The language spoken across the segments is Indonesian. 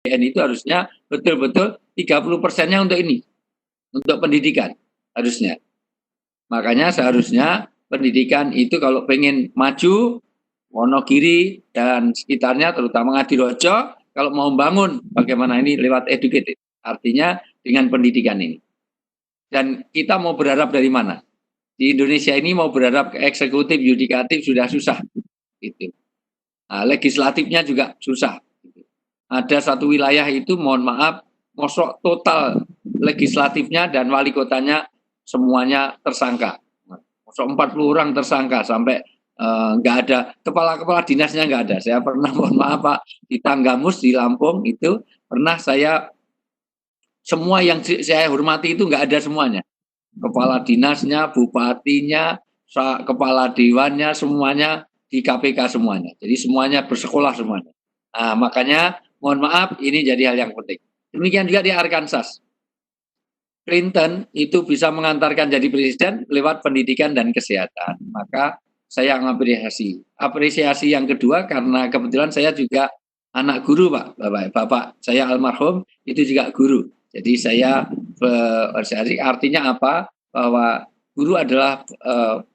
APBN itu harusnya betul-betul 30%-nya untuk ini, untuk pendidikan harusnya. Makanya seharusnya pendidikan itu kalau pengen maju, Wonogiri dan sekitarnya, terutama Ngadirojo, kalau mau bangun bagaimana ini lewat educated, artinya dengan pendidikan ini. Dan kita mau berharap dari mana? Di Indonesia ini mau berharap ke eksekutif, yudikatif sudah susah. Gitu. Nah, legislatifnya juga susah. Gitu. Ada satu wilayah itu, mohon maaf, mosok total legislatifnya dan wali kotanya semuanya tersangka. Mosok 40 orang tersangka sampai nggak ada kepala dinasnya, nggak ada. Saya pernah, mohon maaf Pak, di Tanggamus di Lampung itu pernah saya, semua yang saya hormati itu nggak ada semuanya. Kepala dinasnya, bupatinya, kepala dewannya, semuanya di KPK semuanya. Jadi semuanya bersekolah semuanya. Nah, makanya mohon maaf, ini jadi hal yang penting. Demikian juga di Arkansas. Clinton itu bisa mengantarkan jadi presiden lewat pendidikan dan kesehatan. Maka saya mengapresiasi. Apresiasi yang kedua karena kebetulan saya juga anak guru, Pak. Bapak saya almarhum itu juga guru. Jadi saya artinya apa? Bahwa guru adalah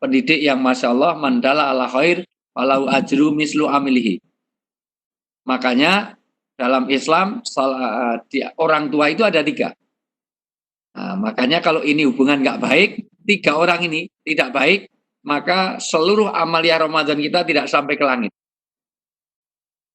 pendidik yang masya Allah mandala ala khair walau ajru mislu amilihi. Makanya dalam Islam orang tua itu ada 3. Nah, makanya kalau ini hubungan nggak baik, 3 orang ini tidak baik, maka seluruh amalia Ramadan kita tidak sampai ke langit.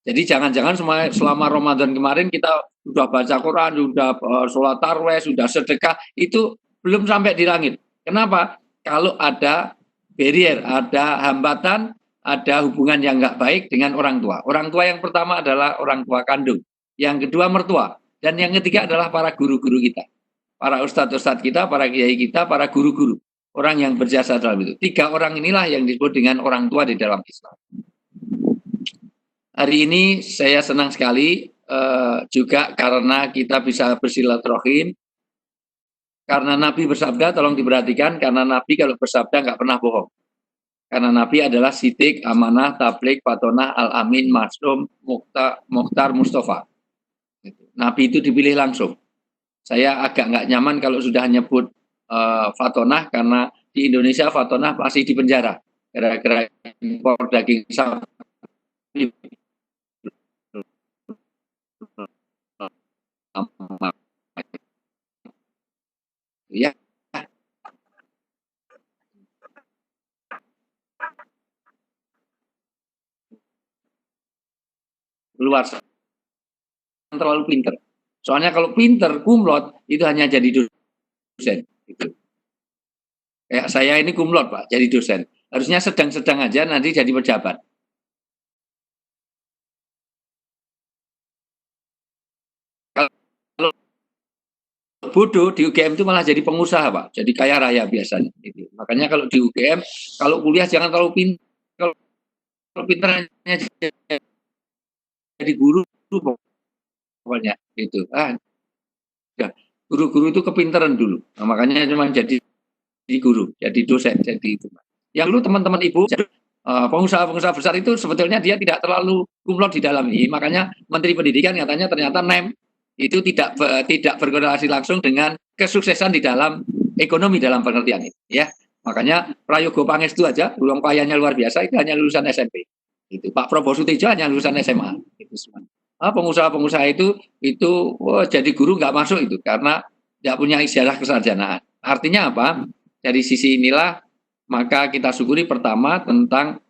Jadi jangan-jangan selama Ramadan kemarin kita sudah baca Quran, sudah sholat tarweh, sudah sedekah, itu belum sampai di langit. Kenapa? Kalau ada barrier, ada hambatan, ada hubungan yang nggak baik dengan orang tua. Orang tua yang pertama adalah orang tua kandung, yang kedua mertua, dan yang ketiga adalah para guru-guru kita. Para ustadz-ustadz kita, para kiai kita, para guru-guru. Orang yang berjasa dalam itu. 3 orang inilah yang disebut dengan orang tua di dalam Islam. Hari ini saya senang sekali juga karena kita bisa bersilaturahim. Karena Nabi bersabda, tolong diperhatikan, karena Nabi kalau bersabda nggak pernah bohong. Karena Nabi adalah Sidik, Amanah, Tablik, Fatonah, Al-Amin, Masum, Mukhtar, Mustafa. Nabi itu dipilih langsung. Saya agak nggak nyaman kalau sudah nyebut Fatonah, karena di Indonesia Fatonah masih di penjara gara-gara impor daging sapi. Ya, luar terlalu pinter. Soalnya kalau pinter, kumlot, itu hanya jadi dosen. Gitu. Kayak saya ini kumlot, Pak, jadi dosen. Harusnya sedang-sedang aja, nanti jadi pejabat. Kalau bodoh, di UGM itu malah jadi pengusaha, Pak. Jadi kaya raya biasanya. Gitu. Makanya kalau di UGM, kalau kuliah jangan terlalu pinter. Kalau pinter hanya jadi guru, pokoknya. Gitu. Ya, guru-guru itu kepinteran dulu. Nah, makanya cuma jadi guru, jadi dosen, jadi itu. Yang dulu teman-teman ibu, pengusaha-pengusaha besar itu sebetulnya dia tidak terlalu kumlot di dalam ini. Makanya Menteri Pendidikan katanya ternyata NEM itu tidak berkorelasi langsung dengan kesuksesan di dalam ekonomi dalam pengertian itu. Ya, makanya Prayogo Pangestu aja, uang payahnya luar biasa, itu hanya lulusan SMP. Itu Pak Prabowo Sutejo hanya lulusan SMA. Itu semua. Pengusaha-pengusaha itu jadi guru nggak masuk itu karena tidak punya ijazah kesarjanaan. Artinya apa? Dari sisi inilah maka kita syukuri pertama tentang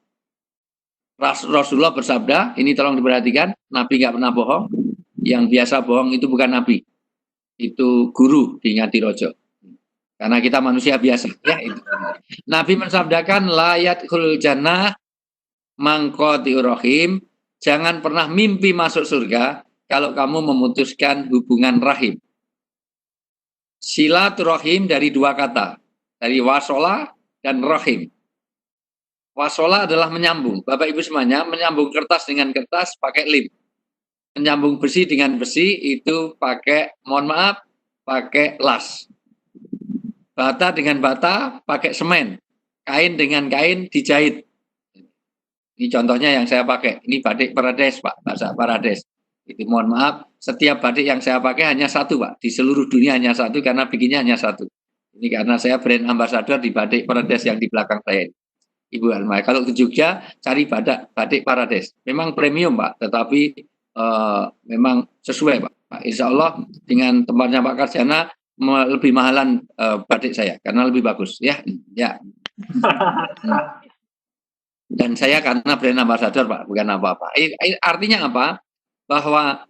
Rasulullah bersabda, ini tolong diperhatikan, Nabi nggak pernah bohong. Yang biasa bohong itu bukan Nabi, itu guru di Ngadirojo. Karena kita manusia biasa. Ya, itu. Nabi mensabdakan layat khul jannah mangqati'ur rahim. Jangan pernah mimpi masuk surga kalau kamu memutuskan hubungan rahim. Silaturahim dari 2 kata, dari wasola dan rahim. Wasola adalah menyambung. Bapak Ibu semuanya, menyambung kertas dengan kertas pakai lem. Menyambung besi dengan besi itu pakai, mohon maaf, pakai las. Bata dengan bata pakai semen. Kain dengan kain dijahit. Ini contohnya yang saya pakai. Ini batik Parades, Pak. Bahasa Parades. Itu mohon maaf, setiap batik yang saya pakai hanya satu, Pak. Di seluruh dunia hanya satu karena bikinnya hanya satu. Ini karena saya brand ambassador di batik Parades yang di belakang saya. Ibu Alma, kalau ke Jogja cari batik Parades. Memang premium, Pak, tetapi memang sesuai, Pak. Insya Allah dengan tempatnya Pak Karjana lebih mahalan batik saya karena lebih bagus, ya. Ya. Dan saya karena brand ambassador, Pak, bukan apa-apa. Artinya apa? Bahwa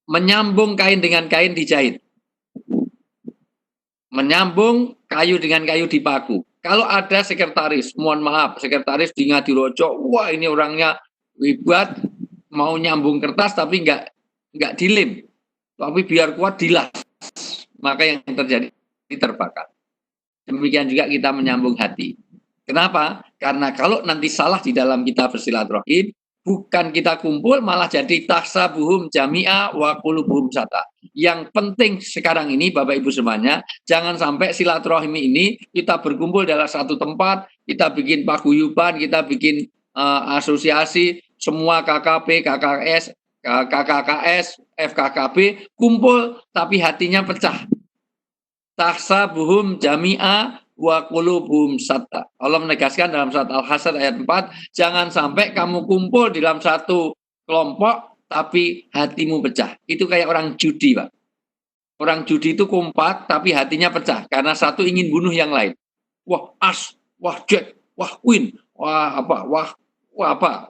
menyambung kain dengan kain dijahit. Menyambung kayu dengan kayu dipaku. Kalau ada sekretaris, mohon maaf, sekretaris di Ngadirojo, wah ini orangnya hebat, mau nyambung kertas tapi nggak dilem, tapi biar kuat dilas, maka yang terjadi terbakar. Demikian juga kita menyambung hati. Kenapa? Karena kalau nanti salah di dalam kita bersilaturahim, bukan kita kumpul malah jadi tahsabuhum jami'a wa qulubuhum sata. Yang penting sekarang ini Bapak Ibu semuanya, jangan sampai silaturahim ini kita berkumpul dalam satu tempat, kita bikin paguyuban, kita bikin asosiasi, semua KKP, KKS, KKKS, FKKB kumpul tapi hatinya pecah. Tahsabuhum jami'a wa qulubuhum satta. Allah menegaskan dalam surat Al-Hasyr ayat 4, jangan sampai kamu kumpul di dalam satu kelompok tapi hatimu pecah. Itu kayak orang judi, Pak. Orang judi itu kompak tapi hatinya pecah karena satu ingin bunuh yang lain. Wah, as, wah jack, wah queen, wah apa,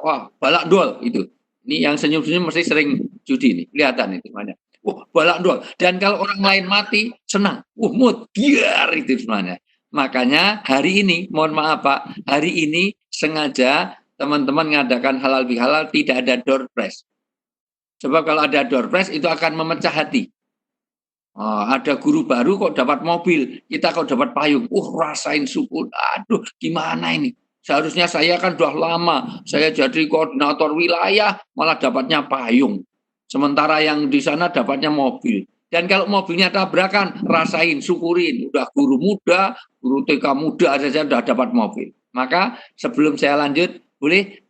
wah balak dol itu. Ini yang senyum-senyum mesti sering judi nih, kelihatan itu semuanya. Wah, balak dol. Dan kalau orang lain mati, senang. Mood, biar itu semuanya. Makanya hari ini, mohon maaf Pak, hari ini sengaja teman-teman mengadakan halal bihalal tidak ada door prize. Sebab kalau ada door prize itu akan memecah hati. Ada guru baru kok dapat mobil, kita kok dapat payung. Rasain syukur. Aduh, gimana ini? Seharusnya saya kan sudah lama, saya jadi koordinator wilayah, malah dapatnya payung. Sementara yang di sana dapatnya mobil. Dan kalau mobilnya tabrakan, rasain, syukurin. Udah guru muda, guru TK muda saja sudah dapat mobil. Maka sebelum saya lanjut, boleh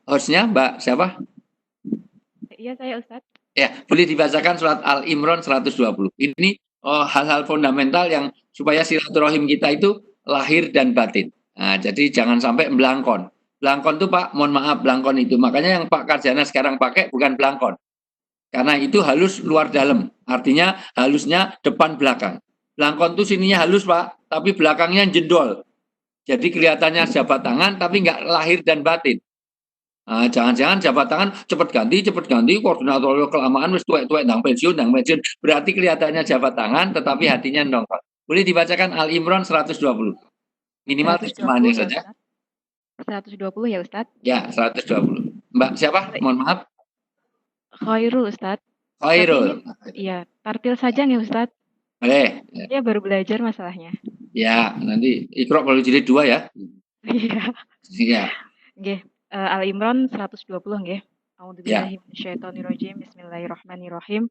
hostnya Mbak siapa? Iya, saya Ustadz. Ya, boleh dibacakan surat Al-Imran 120. Ini hal-hal fundamental yang supaya silaturahim kita itu lahir dan batin. Nah, jadi jangan sampai belangkon. Belangkon itu Pak, mohon maaf belangkon itu. Makanya yang Pak Karjana sekarang pakai bukan belangkon. Karena itu halus luar dalam. Artinya halusnya depan belakang. Belangkon itu sininya halus Pak, tapi belakangnya jendol. Jadi kelihatannya jabat tangan tapi nggak lahir dan batin. Jangan-jangan jabat tangan cepat ganti, koordinator kelamaan wis tuwek-tuwek ndang pensiun. Berarti kelihatannya jabat tangan tetapi hatinya nongkrong. Boleh dibacakan Al-Imran 120. Minimal terjemahannya saja. 120 ya Ustadz? Ya, 120. Mbak siapa? Mohon maaf. Khairul Ustadz. Khairul. Iya, tartil saja nih Ustadz. Boleh. Dia baru belajar masalahnya. Ya, nanti Iqra kalau jilid 2 ya. Iya. Iya. Nggih, Al-Imran 120 nggih. Ya. A'udzubillahi minasyaitonirrajim. Bismillahirrahmanirrahim.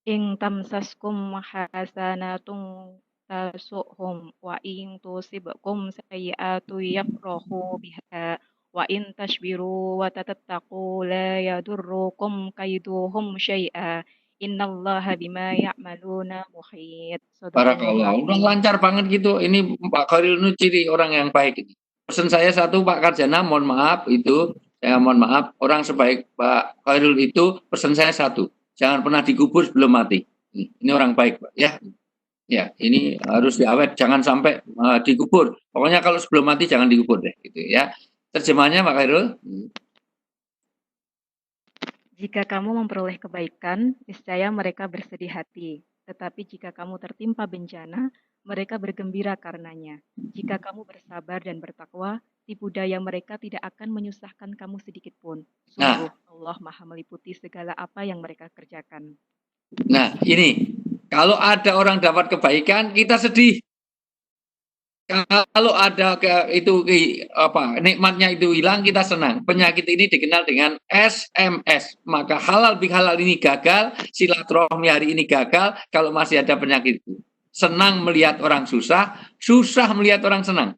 Ing tamsaskum hasanatun tasuhum wa in tusibkum sayyi'atu yafrahu biha wa in tashbiru wa tatattaqu la yadurrukum kaiduhum syai'a innallaha bima ya'maluna muhit. Barakallah. Udah lancar banget gitu. Ini Pak Khairul ini ciri orang yang baik. Pesan saya satu Pak Karjana, mohon maaf itu, saya mohon maaf, orang sebaik Pak Khairul itu pesan saya satu, jangan pernah dikubur sebelum mati. Ini orang baik Pak, ya. Ya, ini harus diawet, jangan sampai dikubur. Pokoknya kalau sebelum mati jangan dikubur deh, gitu ya. Terjemahannya Pak Khairul. Jika kamu memperoleh kebaikan, niscaya mereka bersedih hati. Tetapi jika kamu tertimpa bencana, mereka bergembira karenanya. Jika kamu bersabar dan bertakwa, tipu daya mereka tidak akan menyusahkan kamu sedikit pun. Sungguh Allah Maha meliputi segala apa yang mereka kerjakan. Nah, ini kalau ada orang dapat kebaikan, kita sedih. Kalau ada nikmatnya itu hilang, kita senang. Penyakit ini dikenal dengan SMS. Maka halal bihalal ini gagal, silaturahmi hari ini gagal kalau masih ada penyakit itu. Senang melihat orang susah, susah melihat orang senang.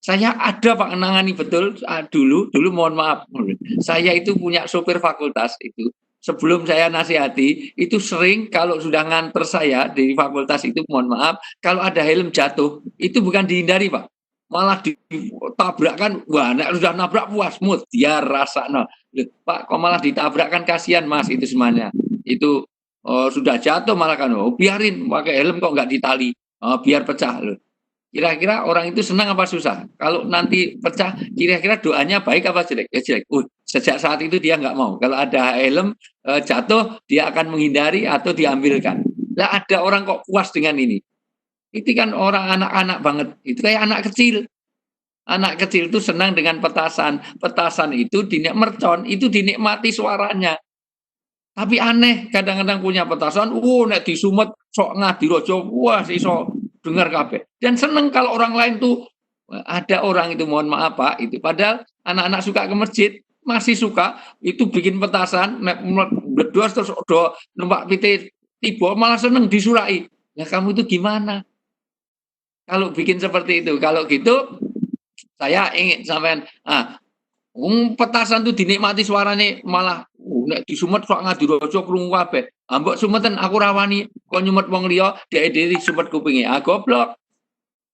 Saya ada Pak nangani betul dulu mohon maaf. Saya itu punya sopir fakultas itu. Sebelum saya nasihati, itu sering kalau sudah nganter saya di fakultas itu mohon maaf, kalau ada helm jatuh, itu bukan dihindari Pak. Malah ditabrakkan, wah sudah nabrak puas, mut, dia rasa no. Pak, kok malah ditabrakkan, kasihan Mas itu semuanya. Itu sudah jatuh malah kan, biarin pakai helm kok nggak ditali, biar pecah loh. Kira-kira orang itu senang apa susah? Kalau nanti pecah, kira-kira doanya baik apa jelek? Ya jelek. Sejak saat itu dia nggak mau. Kalau ada helm jatuh, dia akan menghindari atau diambilkan. Lah ada orang kok puas dengan ini. Itu kan orang anak-anak banget. Itu kayak anak kecil. Anak kecil itu senang dengan petasan. Petasan itu mercon, itu dinikmati suaranya. Tapi aneh, kadang-kadang punya petasan, nek disumet sok ngadi rojo, wah sih sok dengar kabeh. Dan seneng kalau orang lain tuh ada orang itu mohon maaf Pak, itu padahal anak-anak suka ke masjid, masih suka itu bikin petasan, nek bledos terus do numpak pite tiba malah seneng disurai. Ya kamu itu gimana? Kalau bikin seperti itu, kalau gitu saya ingin sampean petasan tuh dinikmati suaranya malah nek disumet sok ngadirojo krungu kabeh. Mbok sumeten aku rawani kok nyumet wong liya dhek dhewe sumet kupinge. Goblok.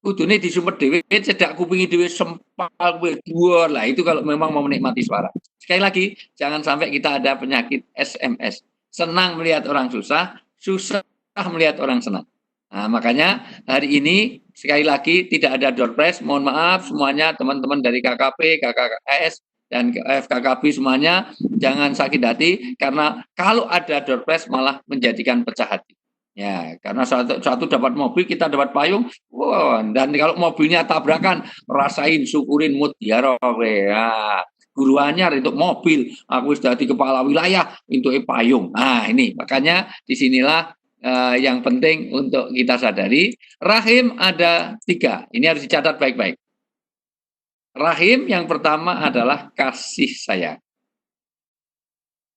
Kudune disumet dhewe cedak kupinge dhewe sempal kowe dhuwur. Lah itu kalau memang mau menikmati suara. Sekali lagi jangan sampai kita ada penyakit SMS. Senang melihat orang susah, susah melihat orang senang. Nah, makanya hari ini sekali lagi tidak ada door prize. Mohon maaf semuanya teman-teman dari KKP, KKS dan FKKB semuanya jangan sakit hati karena kalau ada door prize malah menjadikan pecah hati. Ya, karena satu dapat mobil, kita dapat payung. Wah, dan kalau mobilnya tabrakan, rasain syukurin mutiara ya. Guru anyar untuk mobil, aku sudah di kepala wilayah untuk payung. Nah, ini makanya disinilah yang penting untuk kita sadari. Rahim ada 3. Ini harus dicatat baik-baik. Rahim yang pertama adalah kasih sayang.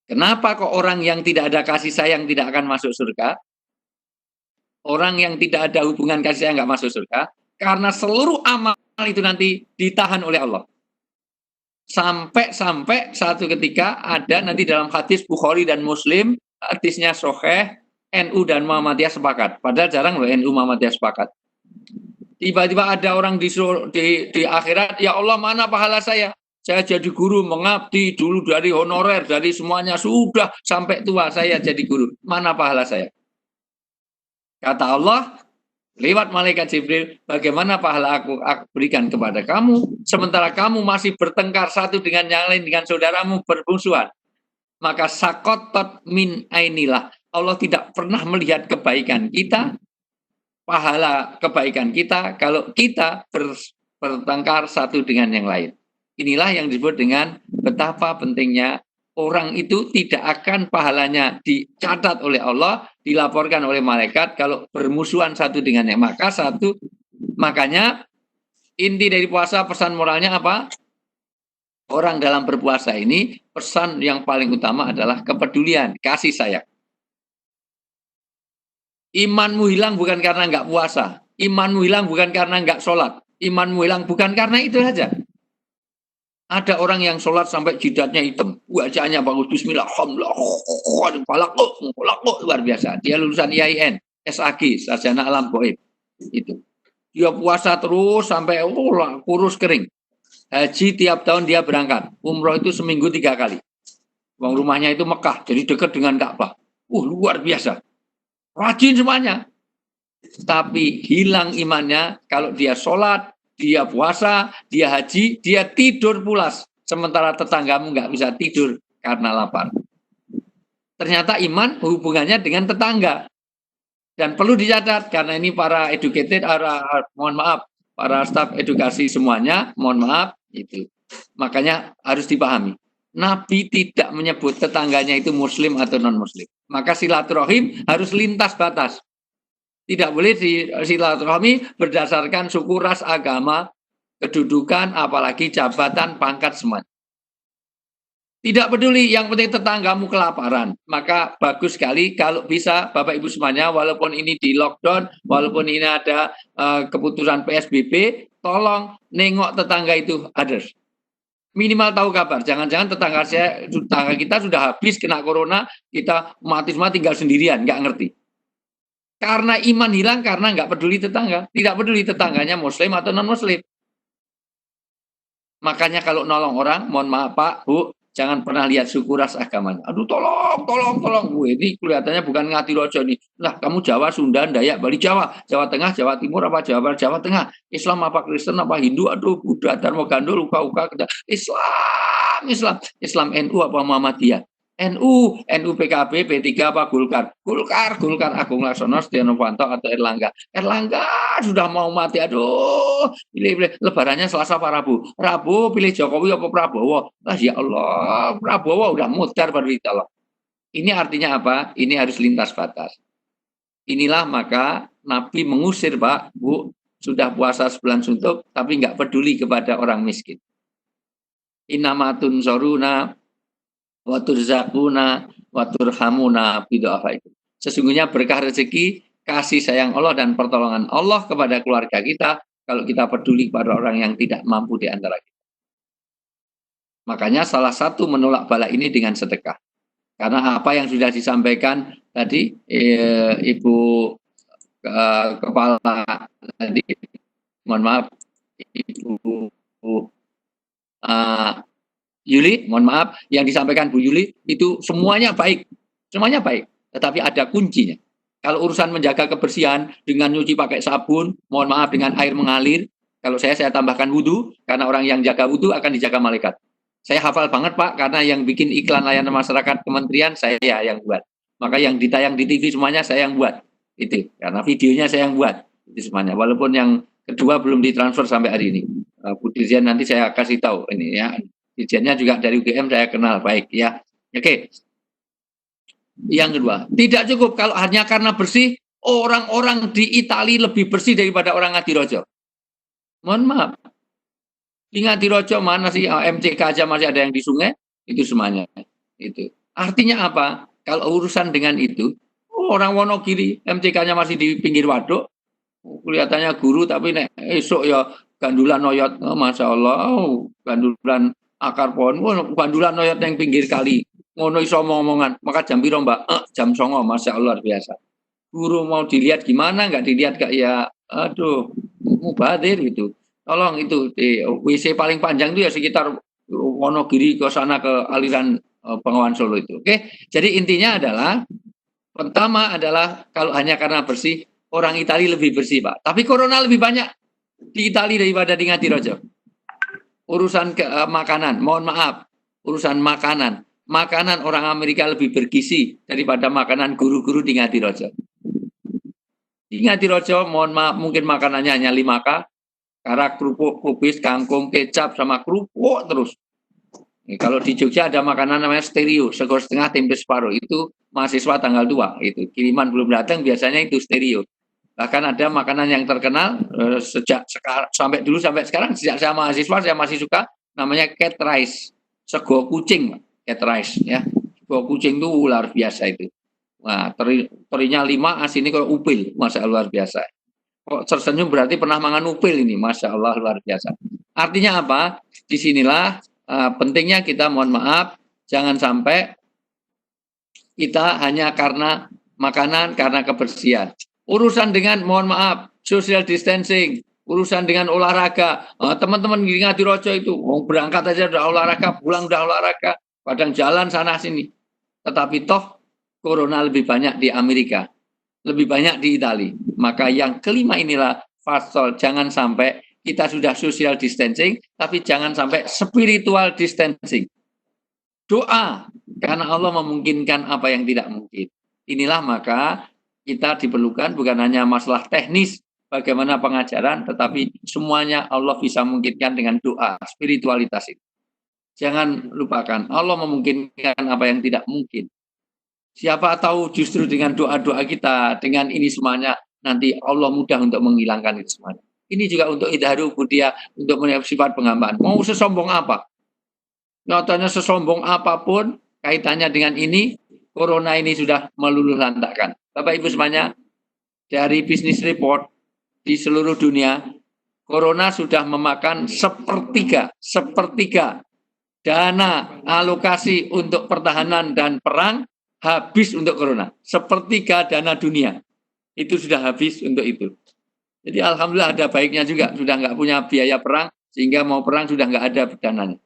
Kenapa kok orang yang tidak ada kasih sayang tidak akan masuk surga? Orang yang tidak ada hubungan kasih sayang nggak masuk surga. Karena seluruh amal itu nanti ditahan oleh Allah. Sampai satu ketika ada nanti dalam hadis Bukhari dan Muslim, hadisnya sahih, NU dan Muhammadiyah sepakat. Padahal jarang loh NU Muhammadiyah sepakat. Tiba-tiba ada orang di akhirat, ya Allah mana pahala saya? Saya jadi guru mengabdi dulu dari honorer, dari semuanya sudah sampai tua saya jadi guru. Mana pahala saya? Kata Allah lewat malaikat Jibril, bagaimana pahala aku berikan kepada kamu sementara kamu masih bertengkar satu dengan yang lain dengan saudaramu bermusuhan. Maka sakotot min ainilah. Allah tidak pernah melihat kebaikan kita, pahala kebaikan kita kalau kita bertengkar satu dengan yang lain. Inilah yang disebut dengan betapa pentingnya orang itu tidak akan pahalanya dicatat oleh Allah, dilaporkan oleh malaikat kalau bermusuhan satu dengan yang makanya inti dari puasa pesan moralnya apa? Orang dalam berpuasa ini pesan yang paling utama adalah kepedulian, kasih sayang. Imanmu hilang bukan karena nggak puasa. Imanmu hilang bukan karena nggak sholat. Imanmu hilang bukan karena itu saja. Ada orang yang sholat sampai jidatnya hitam. Wajahnya bagus. Bismillah. Luar biasa. Dia lulusan IAIN. SAG. Sarjana Alam Goib. Itu. Dia puasa terus sampai kurus kering. Haji tiap tahun dia berangkat. Umroh itu seminggu 3 kali. Uang rumahnya itu Mekah. Jadi dekat dengan Ka'bah. Luar biasa. Rajin semuanya. Tapi hilang imannya kalau dia sholat, dia puasa, dia haji, dia tidur pulas. Sementara tetanggamu nggak bisa tidur karena lapar. Ternyata iman hubungannya dengan tetangga. Dan perlu dicatat, karena ini para educated, mohon maaf, para staf edukasi semuanya, mohon maaf, itu. Makanya harus dipahami. Nabi tidak menyebut tetangganya itu muslim atau non-muslim. Maka silaturahim harus lintas batas. Tidak boleh silaturahmi berdasarkan suku, ras, agama, kedudukan, apalagi jabatan, pangkat, semuanya. Tidak peduli, yang penting tetanggamu kelaparan. Maka bagus sekali kalau bisa Bapak Ibu semuanya, walaupun ini di lockdown, walaupun ini ada keputusan PSBB, tolong nengok tetangga itu others. Minimal tahu kabar. Jangan-jangan tetangga kita sudah habis kena corona, kita mati semua tinggal sendirian, nggak ngerti. Karena iman hilang karena nggak peduli tetangga. Tidak peduli tetangganya muslim atau non-muslim. Makanya kalau nolong orang, mohon maaf Pak, Bu, jangan pernah lihat suku ras agamanya. Aduh tolong. Ini kelihatannya bukan Ngadirojo nih. Nah kamu Jawa, Sunda, Dayak, Bali, Jawa. Jawa Tengah, Jawa Timur, apa Jawa Barat, Jawa Tengah. Islam apa Kristen, apa Hindu, aduh Buddha, Dharma Gandul, Uka, Islam NU apa Muhammadiyah. NU PKB, P3 apa Golkar? Golkar Agung Laksono, Setia Novanto atau Erlangga. Erlangga sudah mau mati, aduh. Pilih. Lebarannya Selasa apa Rabu? Rabu pilih Jokowi apa Prabowo? Ya Allah, Prabowo udah mudar baru ditolak. Ini artinya apa? Ini harus lintas batas. Inilah maka Nabi mengusir Pak, Bu, sudah puasa sebulan suntuk, tapi nggak peduli kepada orang miskin. Inamatun soruna waturzakuna waturhamuna bidu'afaikum. Sesungguhnya berkah rezeki, kasih sayang Allah dan pertolongan Allah kepada keluarga kita kalau kita peduli pada orang yang tidak mampu di antara kita. Makanya salah satu menolak bala ini dengan sedekah. Karena apa yang sudah disampaikan tadi Ibu Kepala tadi, mohon maaf Ibu Yuli, mohon maaf, yang disampaikan Bu Yuli itu semuanya baik, tetapi ada kuncinya. Kalau urusan menjaga kebersihan dengan nyuci pakai sabun, mohon maaf dengan air mengalir, kalau saya tambahkan wudhu, karena orang yang jaga wudhu akan dijaga malaikat. Saya hafal banget Pak, karena yang bikin iklan layanan masyarakat kementerian saya yang buat. Maka yang ditayang di TV semuanya saya yang buat. Itu, karena videonya saya yang buat. Itu semuanya, walaupun yang kedua belum ditransfer sampai hari ini. Bu Dirjen nanti saya kasih tahu ini ya. Dirjennya juga dari UGM saya kenal baik ya. Oke. Yang kedua, tidak cukup kalau hanya karena bersih, orang-orang di Italia lebih bersih daripada orang Ngadirojo. Mohon maaf. Di Ngadirojo mana sih MCK aja masih ada yang di sungai, itu semuanya. Itu. Artinya apa? Kalau urusan dengan itu, orang Wonogiri MCK-nya masih di pinggir waduk, kelihatannya guru tapi esok ya gandulan noyot, masya Allah, gandulan akar pohon, gandulan noyot yang pinggir kali, ngono iso omongan, maka jam piro Mbak? Jam 09.00, masya Allah luar biasa. Guru mau dilihat gimana, nggak dilihat gak ya, aduh, mubadir gitu. Tolong itu WC paling panjang itu ya sekitar Wonogiri ke sana ke aliran Bengawan Solo itu. Oke, jadi intinya adalah pertama adalah kalau hanya karena bersih, orang Italia lebih bersih Pak. Tapi corona lebih banyak di Italia daripada di Ngadirojo. Urusan makanan, mohon maaf, urusan makanan. Makanan orang Amerika lebih bergizi daripada makanan guru-guru di Ngadirojo. Di Ngadirojo, mohon maaf, mungkin makanannya hanya 5K, karena kerupuk, kubis, kangkung, kecap, sama kerupuk terus. Kalau di Jogja ada makanan namanya stereo, sego setengah tempe separuh, itu mahasiswa tanggal 2, itu kiriman belum datang biasanya itu stereo. Bahkan ada makanan yang terkenal sejak sekarang sampai sekarang, sejak saya mahasiswa saya masih suka, namanya cat rice, sego kucing, cat rice ya. Sego kucing itu luar biasa itu. Nah, terinya 5, asinnya kalau upil, masya Allah luar biasa. Kok tersenyum berarti pernah makan upil ini, masya Allah luar biasa. Artinya apa? Disinilah pentingnya kita mohon maaf, jangan sampai kita hanya karena makanan, karena kebersihan. Urusan dengan mohon maaf, social distancing, urusan dengan olahraga, teman-teman di Ngadirojo itu berangkat aja udah olahraga, pulang udah olahraga, kadang jalan sana sini. Tetapi toh corona lebih banyak di Amerika, lebih banyak di Italia. Maka yang kelima inilah fasol, jangan sampai kita sudah social distancing, tapi jangan sampai spiritual distancing. Doa, karena Allah memungkinkan apa yang tidak mungkin. Inilah maka kita diperlukan bukan hanya masalah teknis, bagaimana pengajaran, tetapi semuanya Allah bisa memungkinkan dengan doa, spiritualitas itu. Jangan lupakan, Allah memungkinkan apa yang tidak mungkin. Siapa tahu justru dengan doa-doa kita, dengan ini semuanya, nanti Allah mudah untuk menghilangkan itu semuanya. Ini juga untuk idharu budia, untuk sifat penghambaan. Mau sesombong apa? Nyatanya sesombong apapun kaitannya dengan ini, corona ini sudah meluluh lantakkan. Bapak Ibu semuanya, dari bisnis report di seluruh dunia, corona sudah memakan sepertiga dana alokasi untuk pertahanan dan perang habis untuk corona. Sepertiga dana dunia itu sudah habis untuk itu. Jadi alhamdulillah ada baiknya juga, sudah nggak punya biaya perang, sehingga mau perang sudah nggak ada dananya.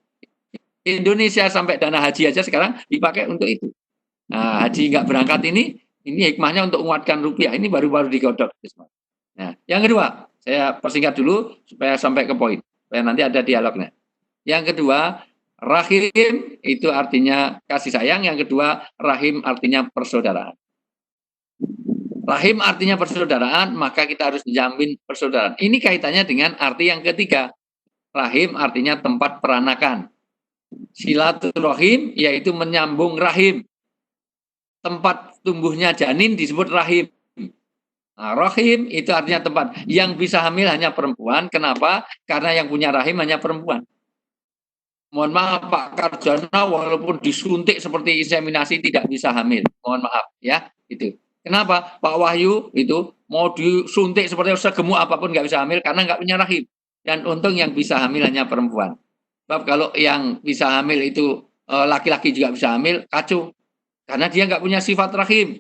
Indonesia sampai dana haji aja sekarang dipakai untuk itu. Nah, haji nggak berangkat ini hikmahnya untuk menguatkan rupiah. Ini baru-baru digodok. Nah, yang kedua, saya persingkat dulu supaya sampai ke poin, supaya nanti ada dialognya. Yang kedua, rahim itu artinya kasih sayang. Yang kedua, rahim artinya persaudaraan. Rahim artinya persaudaraan, maka kita harus menjamin persaudaraan. Ini kaitannya dengan arti yang ketiga. Rahim artinya tempat peranakan. Silaturahim yaitu menyambung rahim. Tempat tumbuhnya janin disebut rahim. Nah, rahim itu artinya tempat. Yang bisa hamil hanya perempuan. Kenapa? Karena yang punya rahim hanya perempuan. Mohon maaf Pak Karjana, walaupun disuntik seperti inseminasi tidak bisa hamil. Mohon maaf ya, itu. Kenapa? Pak Wahyu itu mau disuntik seperti segemuk apapun nggak bisa hamil karena nggak punya rahim. Dan untung yang bisa hamil hanya perempuan. Sebab kalau yang bisa hamil itu laki-laki juga bisa hamil, kacau. Karena dia nggak punya sifat rahim.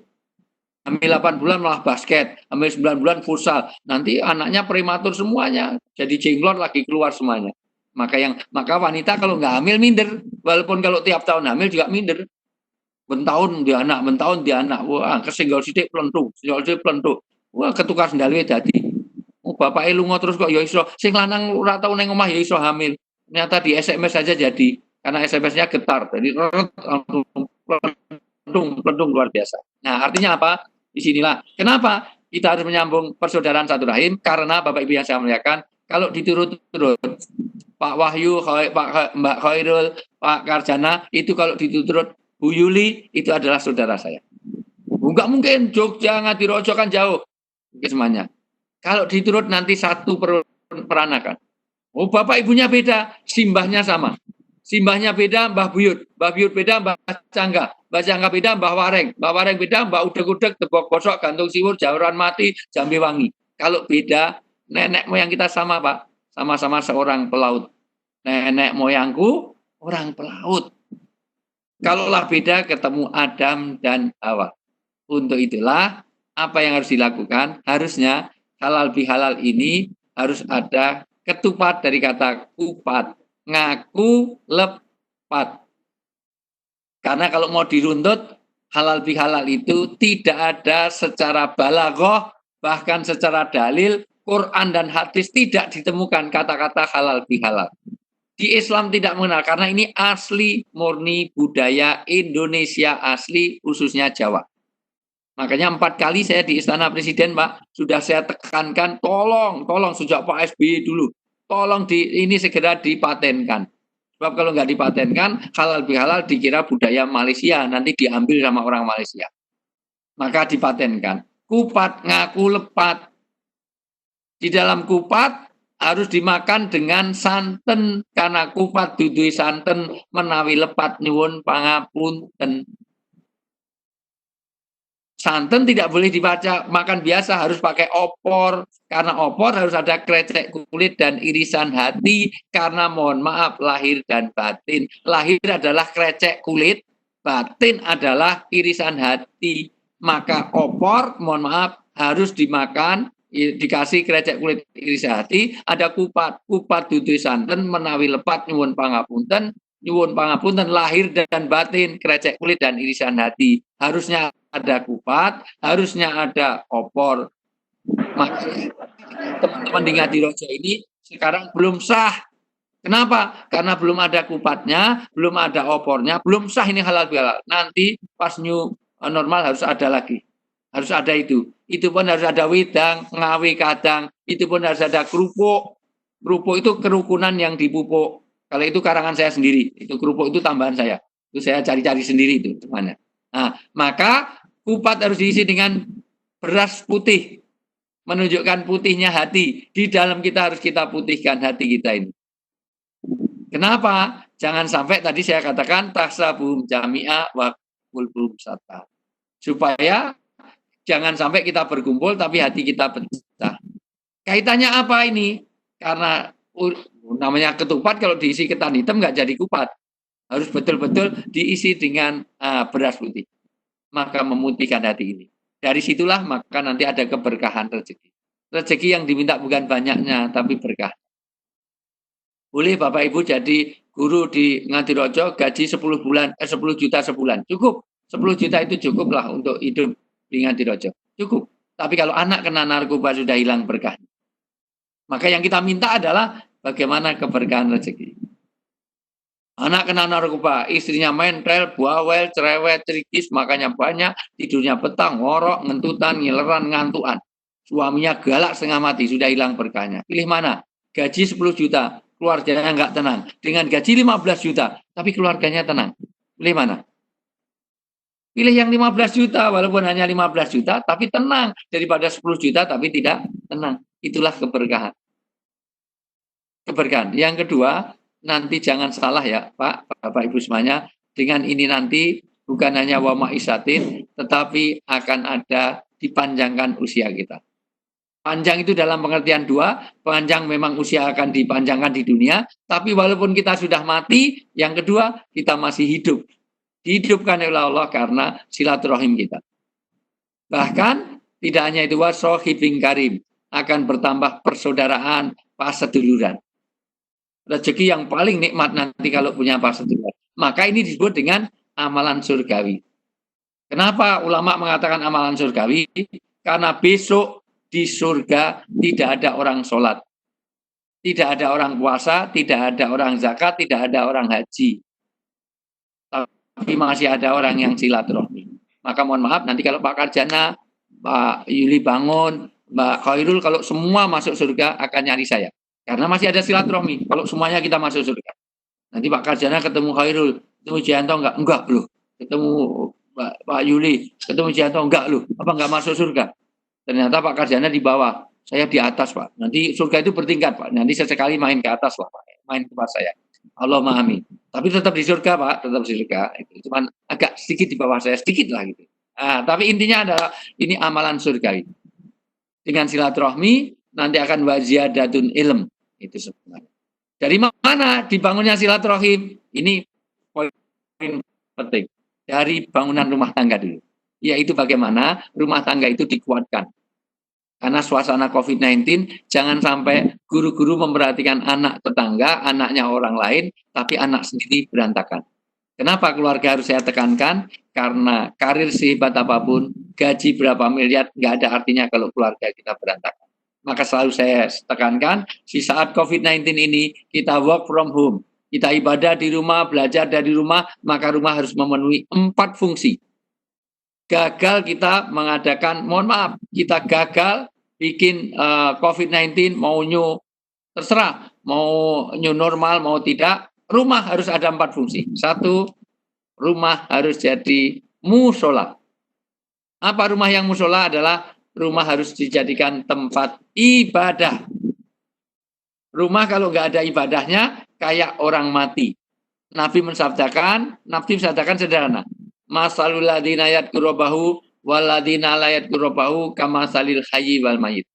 Hamil 8 bulan malah basket, hamil 9 bulan futsal. Nanti anaknya prematur semuanya, jadi jenglot lagi keluar semuanya. Maka wanita kalau nggak hamil minder, walaupun kalau tiap tahun hamil juga minder. Bentahun dia anak, wah kesenggol sidik pelentuk, wah ketukar sendalnya jadi. Oh, bapak lunga terus kok ya iso, sing lanang ora tau neng omah ya iso hamil. Ternyata di SMS saja jadi, karena SMS-nya getar, jadi pelentung luar biasa. Nah, artinya apa? Disinilah kenapa kita harus menyambung persaudaraan satu rahim, karena Bapak Ibu yang saya muliakan, kalau diturut-turut Pak Wahyu, Mbak Khairul, Pak Karjana, itu kalau diturut Bu Yuli, itu adalah saudara saya. Enggak mungkin, Jogja, Ngadirojo kan jauh. Semuanya. Kalau diturut nanti satu peranakan. Oh, bapak ibunya beda, simbahnya sama. Simbahnya beda, Mbah Buyut. Mbah Buyut beda, Mbah Cangga. Mbah Cangga beda, Mbah Wareng. Mbah Wareng beda, Mbah Udeg-udeg, Tebok Bosok, Gantung Siwur, Jawuran Mati, Jambi Wangi. Kalau beda, nenek moyang kita sama, Pak. Sama-sama seorang pelaut. Nenek moyangku orang pelaut. Kalaulah beda, ketemu Adam dan Hawa. Untuk itulah, apa yang harus dilakukan? Harusnya halal bihalal ini harus ada ketupat dari kata kupat. Ngaku lepat. Karena kalau mau diruntut, halal bihalal itu tidak ada secara balaghah, bahkan secara dalil, Quran dan hadis tidak ditemukan kata-kata halal bihalal. Di Islam tidak mengenal, karena ini asli murni budaya Indonesia asli, khususnya Jawa. Makanya 4 kali saya di Istana Presiden, Pak, sudah saya tekankan, tolong sejak Pak SBY dulu, tolong ini segera dipatenkan. Sebab kalau nggak dipatenkan, halal bihalal dikira budaya Malaysia, nanti diambil sama orang Malaysia. Maka dipatenkan. Kupat ngaku lepat. Di dalam kupat harus dimakan dengan santen, karena kupat duduhi santen menawi lepat nyuwun pangapunten. Santen tidak boleh dibaca makan biasa, harus pakai opor, karena opor harus ada krecek kulit dan irisan hati, karena mohon maaf lahir dan batin. Lahir adalah krecek kulit, batin adalah irisan hati. Maka opor mohon maaf harus dimakan, dikasih krecek kulit irisan hati, ada kupat duduhi santen menawi lepat nyuwun pangapunten. Nyuwun pangapunten lahir dan batin, krecek kulit dan irisan hati. Harusnya ada kupat, harusnya ada opor. Maka teman-teman di Ngadirojo ini sekarang belum sah. Kenapa? Karena belum ada kupatnya, belum ada opornya, belum sah ini halal bihalal. Nanti pas new normal harus ada lagi. Harus ada itu. Itu pun harus ada wedang, ngawi kadang, itu pun harus ada kerupuk. Kerupuk itu kerukunan yang dipupuk. Kalau itu karangan saya sendiri, itu kerupuk itu tambahan saya. Itu saya cari-cari sendiri itu mana. Nah, maka kupat harus diisi dengan beras putih, menunjukkan putihnya hati. Di dalam kita harus kita putihkan hati kita ini. Kenapa? Jangan sampai tadi saya katakan tahsabuhum jami'a wa qulubuhum syatta. Supaya jangan sampai kita berkumpul tapi hati kita pecah. Kaitannya apa ini? Karena namanya ketupat kalau diisi ketan hitam nggak jadi kupat. Harus betul-betul diisi dengan beras putih. Maka memutihkan hati ini. Dari situlah maka nanti ada keberkahan rezeki. Rezeki yang diminta bukan banyaknya, tapi berkah. Boleh Bapak Ibu jadi guru di Ngadirojo gaji 10 juta sebulan. Cukup. 10 juta itu cukup lah untuk hidup di Ngadirojo. Cukup. Tapi kalau anak kena narkoba sudah hilang berkah. Maka yang kita minta adalah bagaimana keberkahan rezeki. Anak kena narkoba, istrinya mentel, bawel, cerewet, cerikis, makannya banyak, tidurnya petang, ngorok, ngentutan, ngileran, ngantuan. Suaminya galak setengah mati, sudah hilang berkahnya. Pilih mana? Gaji 10 juta, keluarganya nggak tenang. Dengan gaji 15 juta, tapi keluarganya tenang. Pilih mana? Pilih yang 15 juta, walaupun hanya 15 juta, tapi tenang. Daripada 10 juta, tapi tidak tenang. Itulah keberkahan. Keberkahan. Yang kedua, nanti jangan salah ya Pak, Bapak Ibu semuanya, dengan ini nanti bukan hanya wa ma'isatin, tetapi akan ada dipanjangkan usia kita. Panjang itu dalam pengertian dua, panjang memang usia akan dipanjangkan di dunia, tapi walaupun kita sudah mati, yang kedua kita masih hidup. Dihidupkan oleh Allah karena silaturahim kita. Bahkan tidak hanya itu, wasohibing karim, akan bertambah persaudaraan, paseduluran. Rezeki yang paling nikmat nanti kalau punya paseduluran. Maka ini disebut dengan amalan surgawi. Kenapa ulama mengatakan amalan surgawi? Karena besok di surga tidak ada orang sholat, tidak ada orang puasa, tidak ada orang zakat, tidak ada orang haji. Tapi masih ada orang yang silaturahmi. Maka mohon maaf nanti kalau Pak Karjana, Pak Yuli Bangun, Mbak Khairul, kalau semua masuk surga akan nyari saya. Karena masih ada silaturahmi. Kalau semuanya kita masuk surga. Nanti Pak Karjana ketemu Khairul, ketemu Jianto enggak loh. Ketemu Pak Yuli, ketemu Jianto enggak loh. Apa enggak masuk surga? Ternyata Pak Karjana di bawah, saya di atas Pak. Nanti surga itu bertingkat Pak. Nanti sesekali main ke atas lah Pak. Main ke tempat saya. Allah memahami. Tapi tetap di surga Pak, tetap di surga. Itu cuman agak sedikit di bawah saya, sedikit lah gitu. Tapi intinya adalah ini amalan surga. Dengan silaturahmi nanti akan waziyadatun ilm. Itu sebenarnya. Dari mana dibangunnya silaturahim? Ini poin penting. Dari bangunan rumah tangga dulu. Yaitu bagaimana rumah tangga itu dikuatkan. Karena suasana COVID-19, jangan sampai guru-guru memperhatikan anak tetangga, anaknya orang lain, tapi anak sendiri berantakan. Kenapa keluarga harus saya tekankan? Karena karir sehebat apapun, gaji berapa miliar, nggak ada artinya kalau keluarga kita berantakan. Maka selalu saya tekankan, di saat COVID-19 ini, kita work from home. Kita ibadah di rumah, belajar dari rumah, maka rumah harus memenuhi 4 fungsi. Gagal kita mengadakan, mohon maaf, kita gagal bikin COVID-19 mau terserah, mau new normal, mau tidak, rumah harus ada 4 fungsi. 1, rumah harus jadi musola. Apa rumah yang musola? Adalah rumah harus dijadikan tempat ibadah. Rumah kalau nggak ada ibadahnya, kayak orang mati. Nabi mensabdakan sederhana. Masalul ladina yadkurobahu waladina layat kurobahu kamasalil hayyi wal mayit.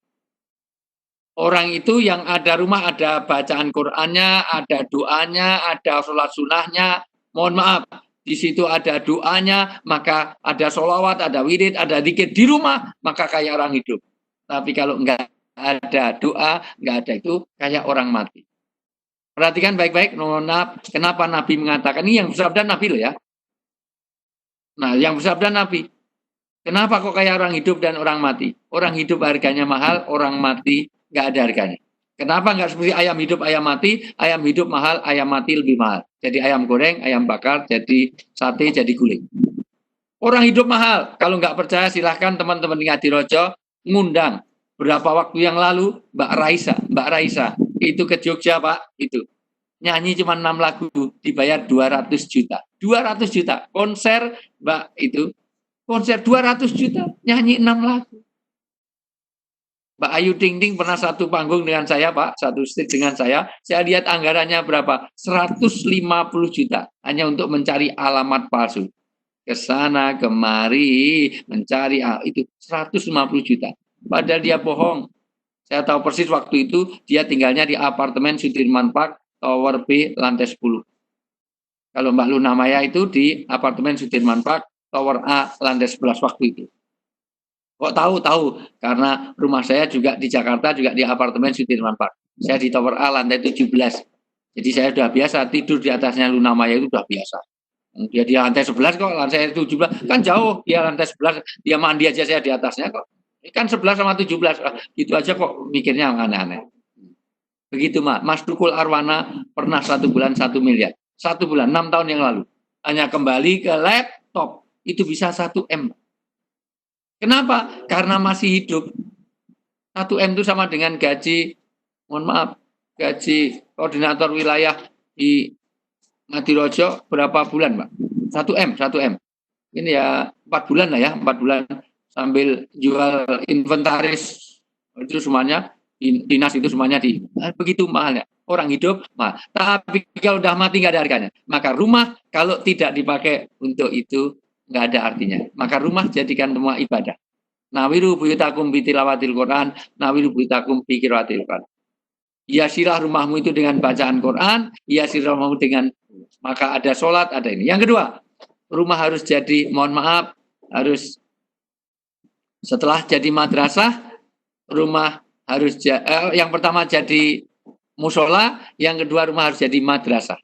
Orang itu yang ada rumah, ada bacaan Qur'annya, ada doanya, ada sholat sunnahnya. Mohon maaf, di situ ada doanya, maka ada sholawat, ada wirid, ada zikir di rumah, maka kayak orang hidup. Tapi kalau enggak ada doa, enggak ada itu, kayak orang mati. Perhatikan baik-baik, kenapa Nabi mengatakan, ini yang bersabda Nabi loh ya. Nah, yang bersabda Nabi, kenapa kok kayak orang hidup dan orang mati? Orang hidup harganya mahal, orang mati enggak ada harganya. Kenapa enggak seperti ayam hidup, ayam mati? Ayam hidup mahal, ayam mati lebih mahal. Jadi ayam goreng, ayam bakar, jadi sate, jadi guling. Orang hidup mahal. Kalau enggak percaya silahkan teman-teman di Ngadirojo ngundang. Berapa waktu yang lalu Mbak Raisa itu ke Jogja Pak, itu nyanyi cuma 6 lagu, dibayar 200 juta. 200 juta. Konser Mbak itu, konser 200 juta, nyanyi 6 lagu. Mbak Ayu Ting Ting pernah satu panggung dengan saya, Pak, satu stage dengan saya lihat anggarannya berapa? 150 juta hanya untuk mencari alamat palsu. Ke sana kemari mencari itu 150 juta. Padahal dia bohong. Saya tahu persis waktu itu dia tinggalnya di apartemen Sudirman Park, Tower B, lantai 10. Kalau Mbak Luna Maya itu di apartemen Sudirman Park, Tower A, lantai 11 waktu itu. Kok tahu? Tahu. Karena rumah saya juga di Jakarta, juga di apartemen Sudirman Park. Saya di Tower A, lantai 17. Jadi saya sudah biasa tidur di atasnya Luna Maya itu sudah biasa. Dia di lantai 11 kok, lantai 17. Kan jauh, dia lantai 11, dia mandi aja saya di atasnya kok. Kan 11 sama 17, gitu aja kok mikirnya aneh-aneh. Begitu Mas Tukul Arwana pernah 1 bulan 1 miliar. 1 bulan, 6 tahun yang lalu. Hanya kembali ke laptop, itu bisa 1 M. Kenapa? Karena masih hidup. 1 M itu sama dengan gaji, mohon maaf, gaji koordinator wilayah di Ngadirojo berapa bulan, Pak? 1 M, 1 M. Ini ya 4 bulan lah ya, 4 bulan sambil jual inventaris itu semuanya, dinas itu semuanya begitu mahalnya. Orang hidup, tapi kalau udah mati nggak ada harganya. Maka rumah kalau tidak dipakai untuk itu nggak ada artinya. Maka rumah jadikan semua ibadah. Nawiru buyutakum bitilawatil Quran, nawiru buyutakum bikiratil Quran. Hiasilah rumahmu itu dengan bacaan Quran, hiasilah rumahmu dengan, maka ada sholat, ada ini. Yang kedua, rumah harus jadi, mohon maaf, harus setelah jadi madrasah, rumah harus yang pertama jadi musola, yang kedua rumah harus jadi madrasah.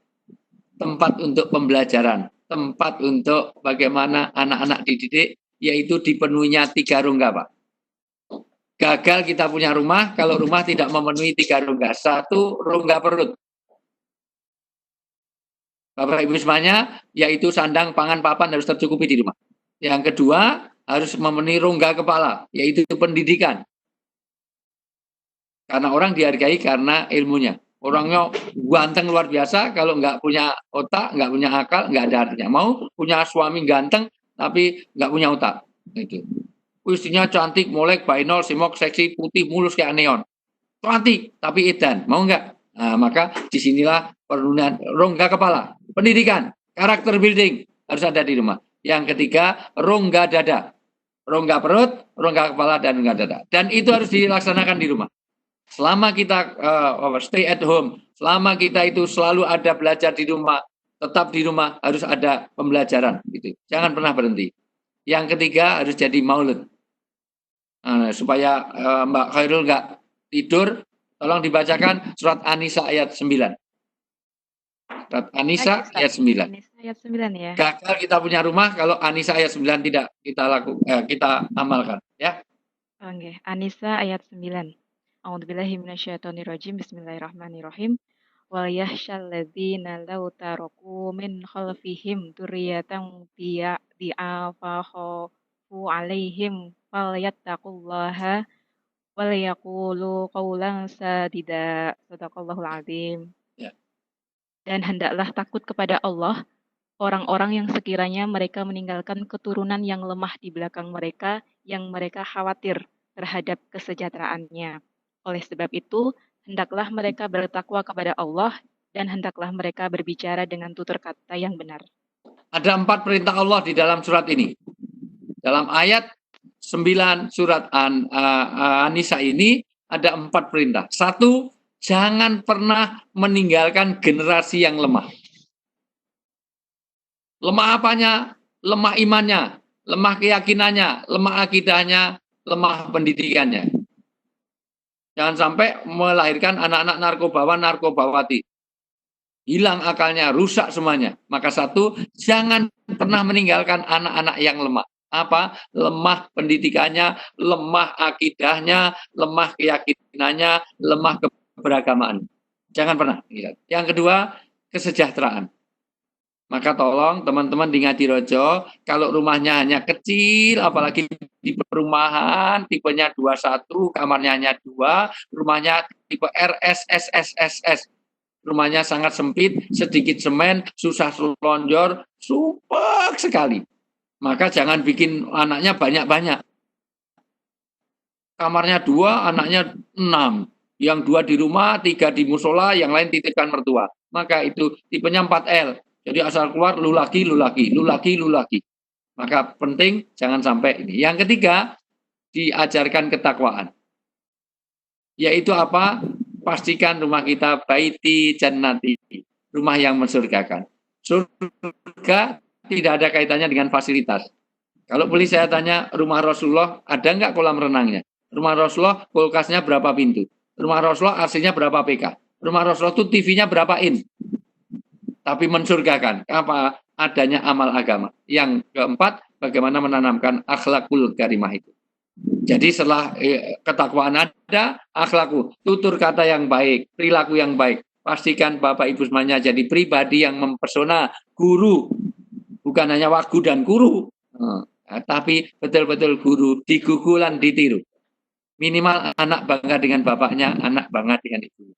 Tempat untuk pembelajaran, tempat untuk bagaimana anak-anak dididik, yaitu dipenuhinya 3 rongga, Pak. Gagal kita punya rumah kalau rumah tidak memenuhi 3 rongga. 1, rongga perut. Bapak Ibu semuanya, yaitu sandang, pangan, papan harus tercukupi di rumah. Yang kedua, harus memenuhi rongga kepala, yaitu pendidikan. Karena orang dihargai karena ilmunya. Orangnya ganteng luar biasa, kalau nggak punya otak, nggak punya akal, nggak ada artinya. Mau punya suami ganteng, tapi nggak punya otak. Itu. Istrinya cantik, molek, bainol, simok, seksi, putih, mulus kayak neon. Cantik, tapi edan. Mau nggak? Nah, maka disinilah penurunan rongga kepala. Pendidikan, karakter building harus ada di rumah. Yang ketiga, rongga dada. Rongga perut, rongga kepala, dan rongga dada. Dan itu harus dilaksanakan di rumah. Selama kita stay at home, selama kita itu selalu ada belajar di rumah, tetap di rumah harus ada pembelajaran. Gitu. Jangan pernah berhenti. Yang ketiga harus jadi maulid. Supaya Mbak Khairul nggak tidur, tolong dibacakan surat An-Nisa ayat 9. Surat An-Nisa ayat 9. An-Nisa ayat 9 ya. Gagal kita punya rumah kalau An-Nisa ayat 9 tidak kita amalkan, ya. Oke, An-Nisa ayat 9. A'udzubillahi minasyaitonirrajim. Bismillahirrahmanirrahim. Wal yahsyal ladzina law taraku min khalfihim dzurriyyatan di'afahu alaihim falyattaqullaha wal yaqulu qawlan sadida. Shadaqallahul azim. Ya. Dan hendaklah takut kepada Allah orang-orang yang sekiranya mereka meninggalkan keturunan yang lemah di belakang mereka, yang mereka khawatir terhadap kesejahteraannya. Oleh sebab itu, hendaklah mereka bertakwa kepada Allah dan hendaklah mereka berbicara dengan tutur kata yang benar. Ada 4 perintah Allah di dalam surat ini. Dalam ayat 9 surat An-Nisa ini ada 4 perintah. 1, jangan pernah meninggalkan generasi yang lemah. Lemah apanya? Lemah imannya, lemah keyakinannya, lemah akidahnya, lemah pendidikannya. Jangan sampai melahirkan anak-anak narkobawan, narkobawati. Hilang akalnya, rusak semuanya. Maka 1, jangan pernah meninggalkan anak-anak yang lemah. Apa? Lemah pendidikannya, lemah akidahnya, lemah keyakinannya, lemah keberagamaan. Jangan pernah. Yang kedua, kesejahteraan. Maka tolong teman-teman di Ngadirojo, kalau rumahnya hanya kecil, apalagi di perumahan, tipenya 21, kamarnya hanya 2, rumahnya tipe RSSSSS, rumahnya sangat sempit, sedikit semen, susah selonjor, sumpek sekali. Maka jangan bikin anaknya banyak-banyak. kamarnya 2, anaknya 6. Yang 2 di rumah, 3 di musola, yang lain titipkan mertua. Maka itu tipenya 4L. Jadi asal keluar lu lagi, lu lagi, lu lagi, lu lagi. Maka penting jangan sampai ini. Yang ketiga, diajarkan ketakwaan. Yaitu apa? Pastikan rumah kita baiti jannati, rumah yang mensurgakan. Surga tidak ada kaitannya dengan fasilitas. Kalau boleh saya tanya, rumah Rasulullah ada nggak kolam renangnya? Rumah Rasulullah kulkasnya berapa pintu? Rumah Rasulullah AC-nya berapa PK? Rumah Rasulullah itu TV-nya berapa in? Tapi mensurgakan. Apa? Adanya amal agama. Yang keempat, bagaimana menanamkan akhlakul karimah itu. Jadi setelah ketakwaan ada, akhlaku, tutur kata yang baik, perilaku yang baik. Pastikan Bapak Ibu semuanya jadi pribadi yang mempesona guru, bukan hanya wagu dan guru, tapi betul-betul guru, digugulan, ditiru. Minimal anak bangga dengan bapaknya, anak bangga dengan ibu.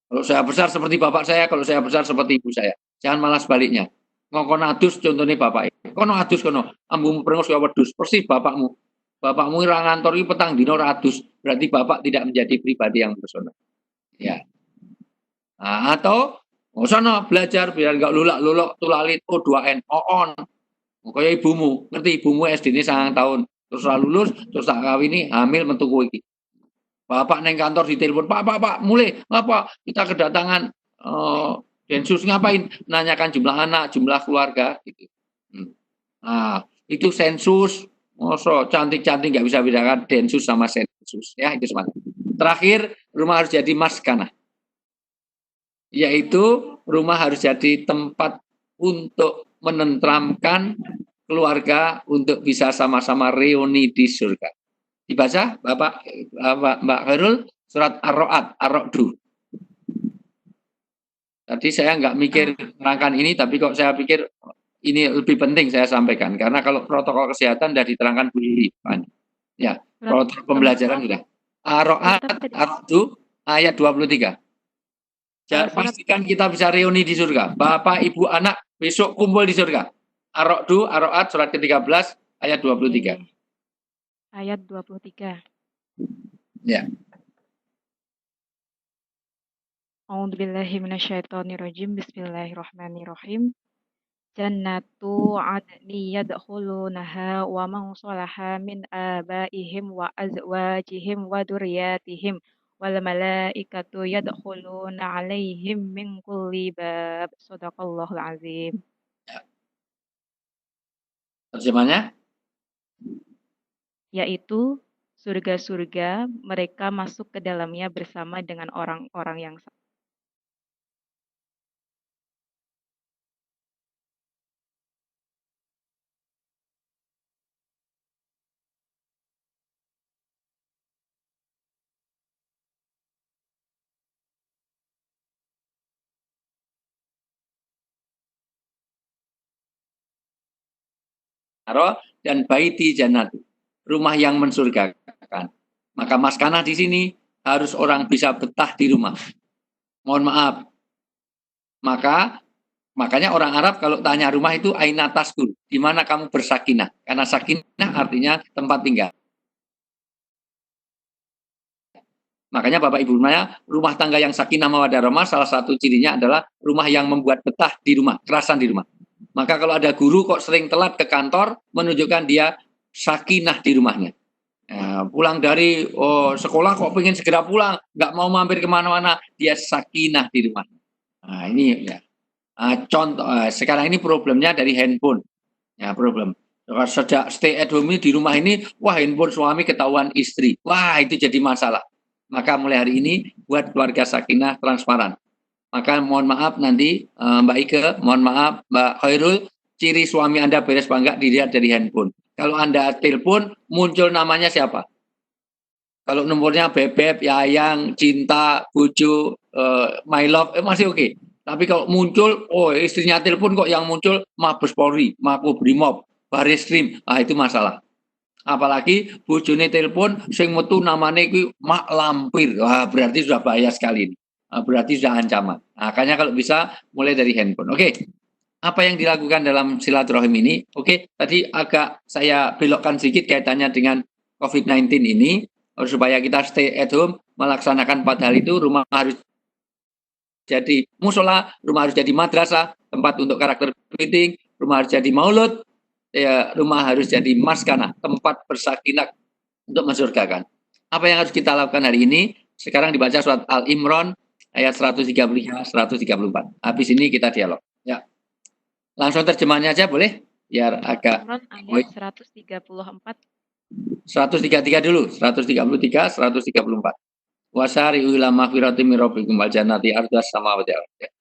Kalau saya besar seperti bapak saya, kalau saya besar seperti ibu saya. Jangan malah sebaliknya. Ngokon adus contohnya bapak. Kono adus kono, ambumu prengus kaya wedhus, persis bapakmu. Bapakmu ora ngantor iki petang dina ora adus, berarti bapak tidak menjadi pribadi yang pesona. Ya. Nah, atau sana belajar biar enggak lulak-lulok tulalit O2N, on. Kaya ibumu, ngerti ibumu SD-ne 9 tahun, terus ora lulus, terus tak kawini hamil metu kowe iki. Bapak neng kantor ditelepon, Pak, mulai ngapa kita kedatangan Densus ngapain? Nanyakan jumlah anak, jumlah keluarga gitu. Nah, itu sensus. Mosok cantik-cantik nggak bisa bedakan densus sama sensus. Ya, itu semangat. Terakhir, rumah harus jadi maskanah. Yaitu rumah harus jadi tempat untuk menenteramkan keluarga untuk bisa sama-sama reuni di surga. Dibaca Mbak Khairul surat Ar-Ra'd, Ar-Ra'du. Tadi saya nggak mikir menerangkan ini, tapi kok saya pikir ini lebih penting saya sampaikan, karena kalau protokol kesehatan sudah diterangkan Bu Lili. Ya, protokol pembelajaran sudah. Ar-Ra'd, Ar-Ra'du, ayat 23. Pastikan kita bisa reuni di surga. Bapak, Ibu, anak, besok kumpul di surga. Ar-Ra'du, Ar-Ra'd, surat ke-13, ayat 23. Ayat 23. Ya. A'udzubillahi minasyaitonirrajim. Bismillahirrahmanirrahim. Jannatu adni yadkhulunaha wa man salaha min abaihim wa azwajihim wa dzurriyyatihim wal malaikatu yadkhuluna 'alaihim min kulli bab. Shadaqallahul azim. Terjemahnya? Yaitu surga-surga mereka masuk ke dalamnya bersama dengan orang-orang yang dan baiti jannatu, rumah yang mensurgakan. Maka maskanah di sini harus orang bisa betah di rumah. Mohon maaf. Makanya orang Arab kalau tanya rumah itu aina taskun, di mana kamu bersakinah? Karena sakinah artinya tempat tinggal. Makanya Bapak Ibu rumah tangga yang sakinah mawaddah rahmah salah satu cirinya adalah rumah yang membuat betah di rumah, kerasan di rumah. Maka kalau ada guru kok sering telat ke kantor, menunjukkan dia sakinah di rumahnya. Pulang dari sekolah kok pengen segera pulang, nggak mau mampir kemana-mana, dia sakinah di rumahnya. Nah ini ya. Contoh sekarang ini problemnya dari handphone. Ya problem. Sejak stay at home ini di rumah ini, wah handphone suami ketahuan istri. Wah itu jadi masalah. Maka mulai hari ini buat keluarga sakinah transparan. Maka mohon maaf nanti Mbak Ike, mohon maaf Mbak Khairul, ciri suami Anda beres apa enggak dilihat dari handphone. Kalau Anda telepon, muncul namanya siapa? Kalau nomornya Bebeb, Yayang, Cinta, Bojo, My Love, masih oke. Tapi kalau muncul, istrinya telepon kok yang muncul Mabes Polri, Makobrimob, Barreskrim, itu masalah. Apalagi bojone telepon sing metu namane kuwi Mak Lampir. Wah, berarti sudah bahaya sekali ini. Berarti sudah ancaman. Makanya kalau bisa mulai dari handphone. Oke. Apa yang dilakukan dalam silaturahim ini? Oke, tadi agak saya belokkan sedikit kaitannya dengan COVID-19 ini, supaya kita stay at home, melaksanakan 4 hal itu, rumah harus jadi musola, rumah harus jadi madrasah, tempat untuk karakter meeting, rumah harus jadi maulud, ya, rumah harus jadi maskana, tempat bersakinah untuk mensurgakan. Apa yang harus kita lakukan hari ini? Sekarang dibaca surat Al-Imran ayat 133, 134. Habis ini kita dialog. Ya. Langsung terjemahnya aja boleh? Biar agak Imran ayat 134. 133 dulu, 133, 134. Wasari'u ila maghfiratin min rabbikum wal jannati ardhas samawati wal ardh.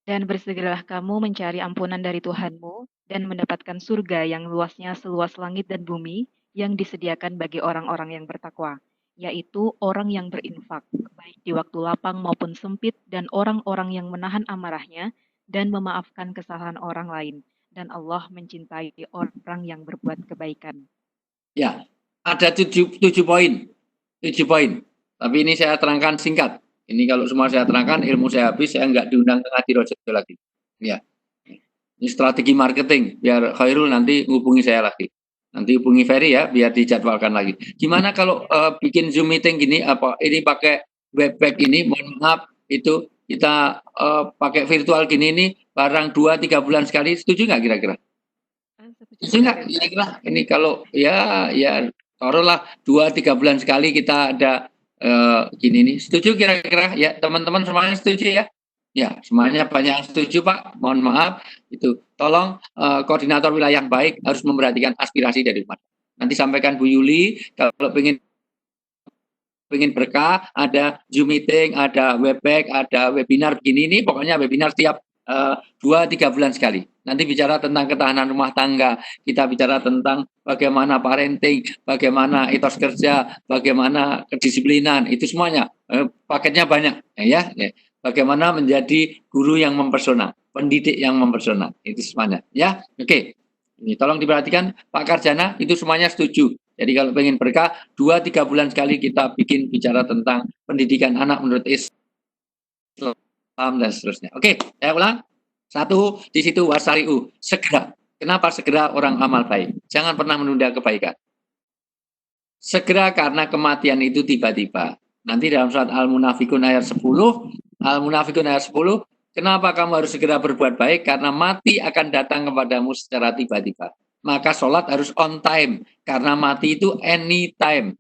Dan bersegeralah kamu mencari ampunan dari Tuhanmu dan mendapatkan surga yang luasnya seluas langit dan bumi yang disediakan bagi orang-orang yang bertakwa, yaitu orang yang berinfak, baik di waktu lapang maupun sempit, dan orang-orang yang menahan amarahnya dan memaafkan kesalahan orang lain. Dan Allah mencintai orang yang berbuat kebaikan. Ya, ada 7 poin. 7 poin. Tapi ini saya terangkan singkat. Ini kalau semua saya terangkan, ilmu saya habis, saya nggak diundang ke Ngaji Rojo lagi. Ya. Ini strategi marketing, biar Khairul nanti hubungi saya lagi. Nanti hubungi Ferry ya, biar dijadwalkan lagi. Gimana kalau bikin Zoom meeting gini, apa ini pakai webback ini, mohon maaf, itu kita pakai virtual gini ini, barang 2-3 bulan sekali, setuju nggak kira-kira? Setuju nggak kira-kira? Ini kalau ya taruhlah 2-3 bulan sekali kita ada gini nih, setuju kira-kira ya teman-teman semuanya setuju ya? Ya semuanya banyak yang setuju Pak. Mohon maaf itu tolong koordinator wilayah yang baik harus memperhatikan aspirasi dari umat. Nanti sampaikan Bu Yuli kalau pengen berkah ada Zoom meeting, ada webback, ada webinar begini nih, pokoknya webinar setiap 2-3 bulan sekali. Nanti bicara tentang ketahanan rumah tangga, kita bicara tentang bagaimana parenting, bagaimana etos kerja, bagaimana kedisiplinan, itu semuanya paketnya banyak ya. Bagaimana menjadi guru yang mempesona, pendidik yang mempesona, itu semuanya ya. Oke. Ini tolong diperhatikan Pak Karjana, itu semuanya setuju. Jadi kalau pengen berkah 2-3 bulan sekali kita bikin bicara tentang pendidikan anak menurut Islam dan seterusnya. Oke, saya ulang. 1 di situ wasari'u, segera. Kenapa segera orang amal baik? Jangan pernah menunda kebaikan. Segera karena kematian itu tiba-tiba. Nanti dalam surat Al-Munafikun ayat 10, Al-Munafikun ayat 10, kenapa kamu harus segera berbuat baik? Karena mati akan datang kepadamu secara tiba-tiba. Maka sholat harus on time, karena mati itu anytime.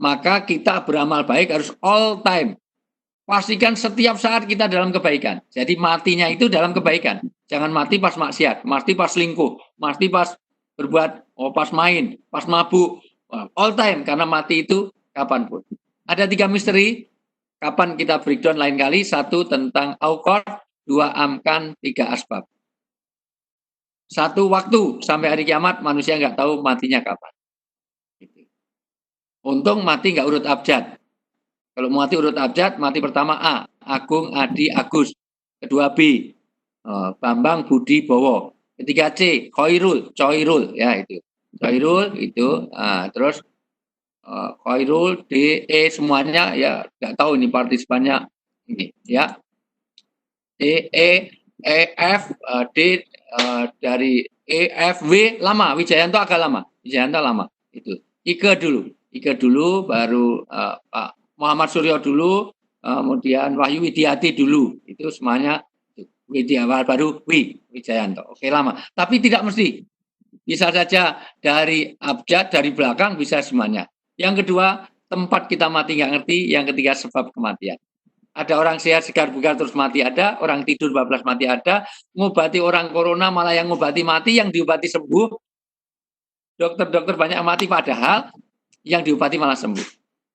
Maka kita beramal baik harus all time. Pastikan setiap saat kita dalam kebaikan. Jadi matinya itu dalam kebaikan. Jangan mati pas maksiat, mati pas selingkuh, mati pas berbuat, pas main, pas mabuk. All time, karena mati itu kapanpun. Ada 3 misteri, kapan kita breakdown lain kali. 1 tentang aukor, 2 amkan, 3 asbab. 1 waktu, sampai hari kiamat manusia nggak tahu matinya kapan. Untung mati nggak urut abjad. Kalau mati urut abjad, mati pertama A, Agung, Adi, Agus. Kedua B, Bambang, Budi, Bowo. Ketiga C, Khairul, Coirul, ya itu. Coirul itu, terus Khairul, D, E semuanya ya nggak tahu ini partisipannya ini ya. D, E, F, D dari E, F, W lama, Wijayanto agak lama, Wijayanto lama itu. Ike dulu, baru Pak Muhammad Suryo dulu, kemudian Wahyu Widiati dulu, itu semuanya Widiawal baru Wijayanto. Oke lama, tapi tidak mesti. Bisa saja dari abjad, dari belakang bisa semuanya. Yang kedua, tempat kita mati nggak ngerti. Yang ketiga, sebab kematian. Ada orang sehat, segar, bugar, terus mati ada. Orang tidur, bablas mati ada. Ngobati orang corona, malah yang ngobati mati, yang diobati sembuh. Dokter-dokter banyak yang mati, padahal yang diobati malah sembuh.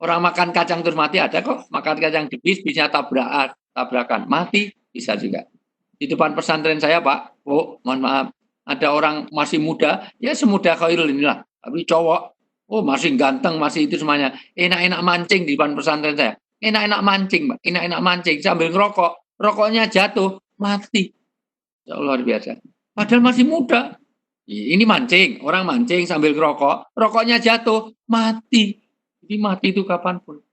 Orang makan kacang terus mati ada kok. Makan kacang di bisnya tabrakan. Mati, bisa juga. Di depan pesantren saya, Pak, mohon maaf. Ada orang masih muda, ya semuda Khairul inilah. Tapi cowok, masih ganteng, masih itu semuanya. Enak-enak mancing di depan pesantren saya. Enak-enak mancing, Pak. Enak-enak mancing sambil ngerokok. Rokoknya jatuh, mati. Ya Allah, luar biasa. Padahal masih muda. Ini mancing, orang mancing sambil ngerokok. Rokoknya jatuh, mati. Jadi mati itu kapanpun.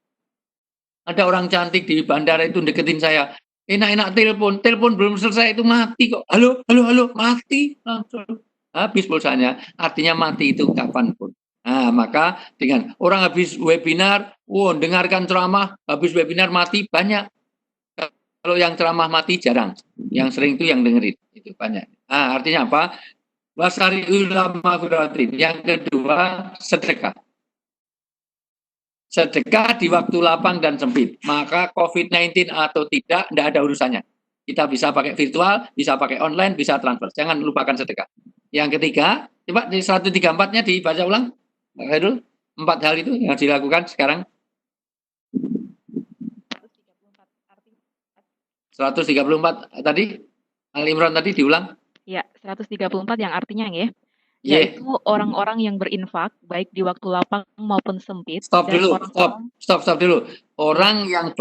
Ada orang cantik di bandara itu deketin saya. Enak-enak telepon belum selesai itu mati kok. Halo, mati langsung. Habis pulsanya. Artinya mati itu kapanpun. Nah, maka dengan orang habis webinar, dengarkan ceramah, habis webinar mati banyak. Kalau yang ceramah mati jarang, yang sering itu yang dengerin, itu banyak. Nah, artinya apa? Wasari ulama fitratin. Yang kedua, sedekah. Sedekah di waktu lapang dan sempit. Maka COVID-19 atau tidak ada urusannya. Kita bisa pakai virtual, bisa pakai online, bisa transfer. Jangan lupakan sedekah. Yang ketiga, coba di 134-nya dibaca ulang, Pak Khairul. 4 hal itu yang dilakukan sekarang. 134 tadi, Al Imran tadi diulang. Ya, 134 yang artinya ya, Yeah. yaitu orang-orang yang berinfak baik di waktu lapang maupun sempit. Stop dan dulu, orang-orang stop dulu. Orang yang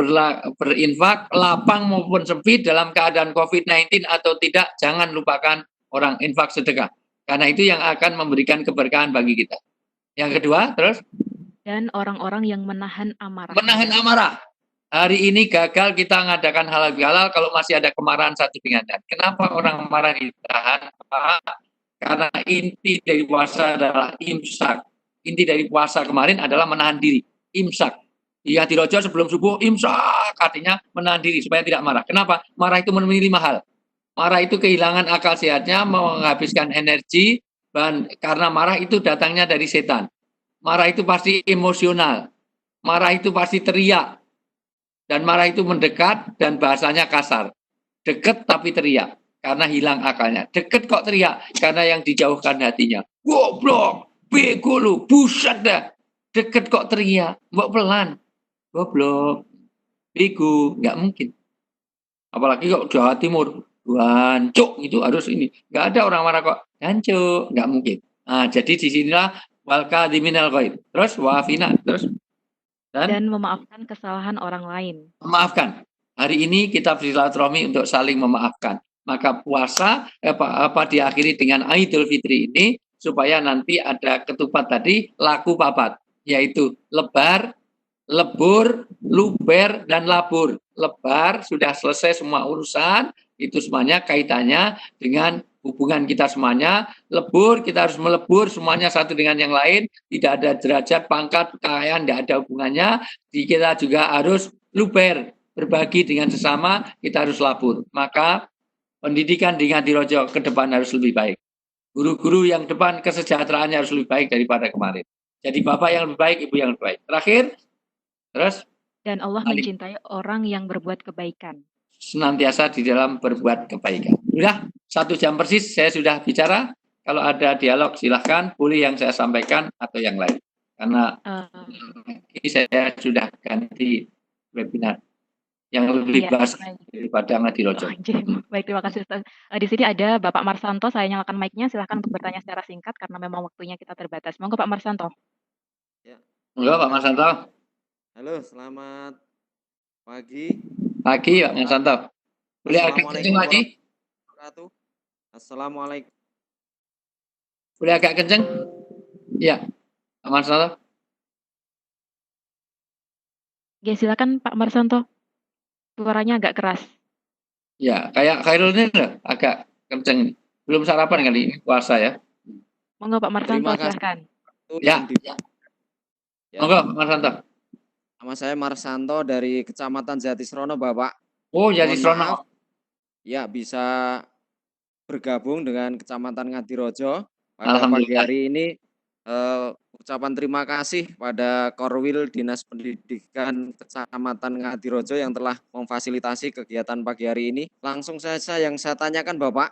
berinfak lapang maupun sempit dalam keadaan COVID-19 atau tidak, jangan lupakan orang infak sedekah. Karena itu yang akan memberikan keberkahan bagi kita. Yang kedua, terus? dan orang-orang yang menahan amarah. Menahan amarah. Hari ini gagal kita mengadakan halal bihalal kalau masih ada kemarahan satu dengan lain. Kenapa orang marah ditahan? Karena inti dari puasa adalah imsak. Inti dari puasa kemarin adalah menahan diri, imsak. Ya dirojo sebelum subuh, imsak, artinya menahan diri supaya tidak marah. Kenapa? Marah itu menemui 5 hal. Marah itu kehilangan akal sehatnya, menghabiskan energi, dan karena marah itu datangnya dari setan. Marah itu pasti emosional. Marah itu pasti teriak. Dan marah itu mendekat dan bahasanya kasar. Deket tapi teriak. Karena hilang akalnya. Deket kok teriak. Karena yang dijauhkan hatinya. Goblok, bego lu, buset dah. Deket kok teriak. Mbok pelan. Goblok, bego. Nggak mungkin. Apalagi kok Jawa Timur. Gancuk itu harus ini. Nggak ada orang marah kok. Gancuk. Nggak mungkin. Nah, jadi disinilah walka diminal ghaib. Terus wafina. Terus dan memaafkan kesalahan orang lain. Memaafkan. Hari ini kita bersilaturahmi untuk saling memaafkan. Maka puasa diakhiri dengan Idul Fitri ini supaya nanti ada ketupat tadi laku papat, yaitu lebar, lebur, luber, dan labur. Lebar sudah selesai semua urusan, itu semuanya kaitannya dengan hubungan kita semuanya. Lebur, kita harus melebur semuanya satu dengan yang lain, tidak ada derajat, pangkat, kekayaan, tidak ada hubungannya. Kita juga harus luber, berbagi dengan sesama, kita harus labur. Maka pendidikan di Ngadirojo ke depan harus lebih baik. Guru-guru yang depan kesejahteraannya harus lebih baik daripada kemarin. Jadi bapak yang lebih baik, ibu yang lebih baik. Terakhir, terus? Dan Allah mencintai orang yang berbuat kebaikan. Senantiasa di dalam berbuat kebaikan. Sudah 1 jam persis saya sudah bicara. Kalau ada dialog silahkan, boleh yang saya sampaikan atau yang lain. Karena ini saya sudah ganti webinar yang lebih bahas daripada Ngadirojo. Baik, terima kasih Ustaz. Di sini ada Bapak Marsanto, saya nyalakan mic-nya, silahkan untuk bertanya secara singkat karena memang waktunya kita terbatas. Monggo Pak Marsanto. Ya. Monggo Pak Marsanto. Halo, selamat pagi. Pagi Pak Marsanto. Boleh agak kenceng lagi? Assalamualaikum. Boleh agak kenceng? Ya, Pak Marsanto. Ya, silakan Pak Marsanto. Suaranya agak keras. Ya, kayak Khairul ini loh, agak kenceng. Belum sarapan kali ini, puasa ya. Monggo Pak Marsanto, silahkan. Ya. Monggo Pak Marsanto. Nama saya Marsanto dari Kecamatan Jatisrono, Bapak. Oh, Jatisrono. Ya, bisa bergabung dengan Kecamatan Ngadirojo pada pagi hari ini. Ucapan terima kasih pada Korwil Dinas Pendidikan Kecamatan Ngadirojo yang telah memfasilitasi kegiatan pagi hari ini. Langsung saja yang saya tanyakan Bapak.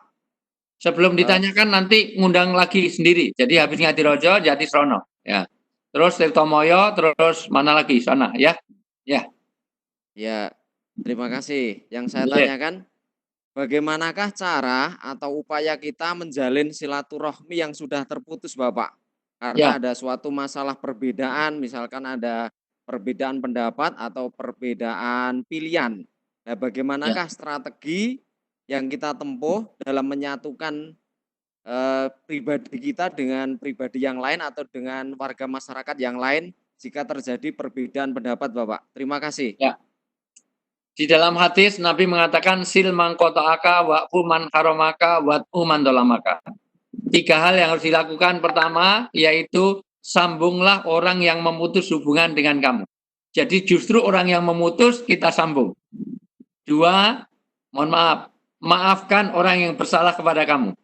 Sebelum ditanyakan nanti ngundang lagi sendiri. Jadi habis Ngadirojo, Jatisrono. Ya. Terus Tirtomoyo, terus mana lagi sana ya? Ya. Ya, terima kasih. Yang saya tanyakan, bagaimanakah cara atau upaya kita menjalin silaturahmi yang sudah terputus, Bapak? Karena ada suatu masalah perbedaan, misalkan ada perbedaan pendapat atau perbedaan pilihan. Nah, bagaimanakah strategi yang kita tempuh dalam menyatukan pribadi kita dengan pribadi yang lain atau dengan warga masyarakat yang lain jika terjadi perbedaan pendapat, Bapak? Terima kasih. Ya. Di dalam hadis Nabi mengatakan sil mangkota'aka wa'fu man haramaka wa'fu man dolamaka. 3 hal yang harus dilakukan. Pertama, yaitu sambunglah orang yang memutus hubungan dengan kamu. Jadi justru orang yang memutus kita sambung. 2, mohon maaf, maafkan orang yang bersalah kepada kamu.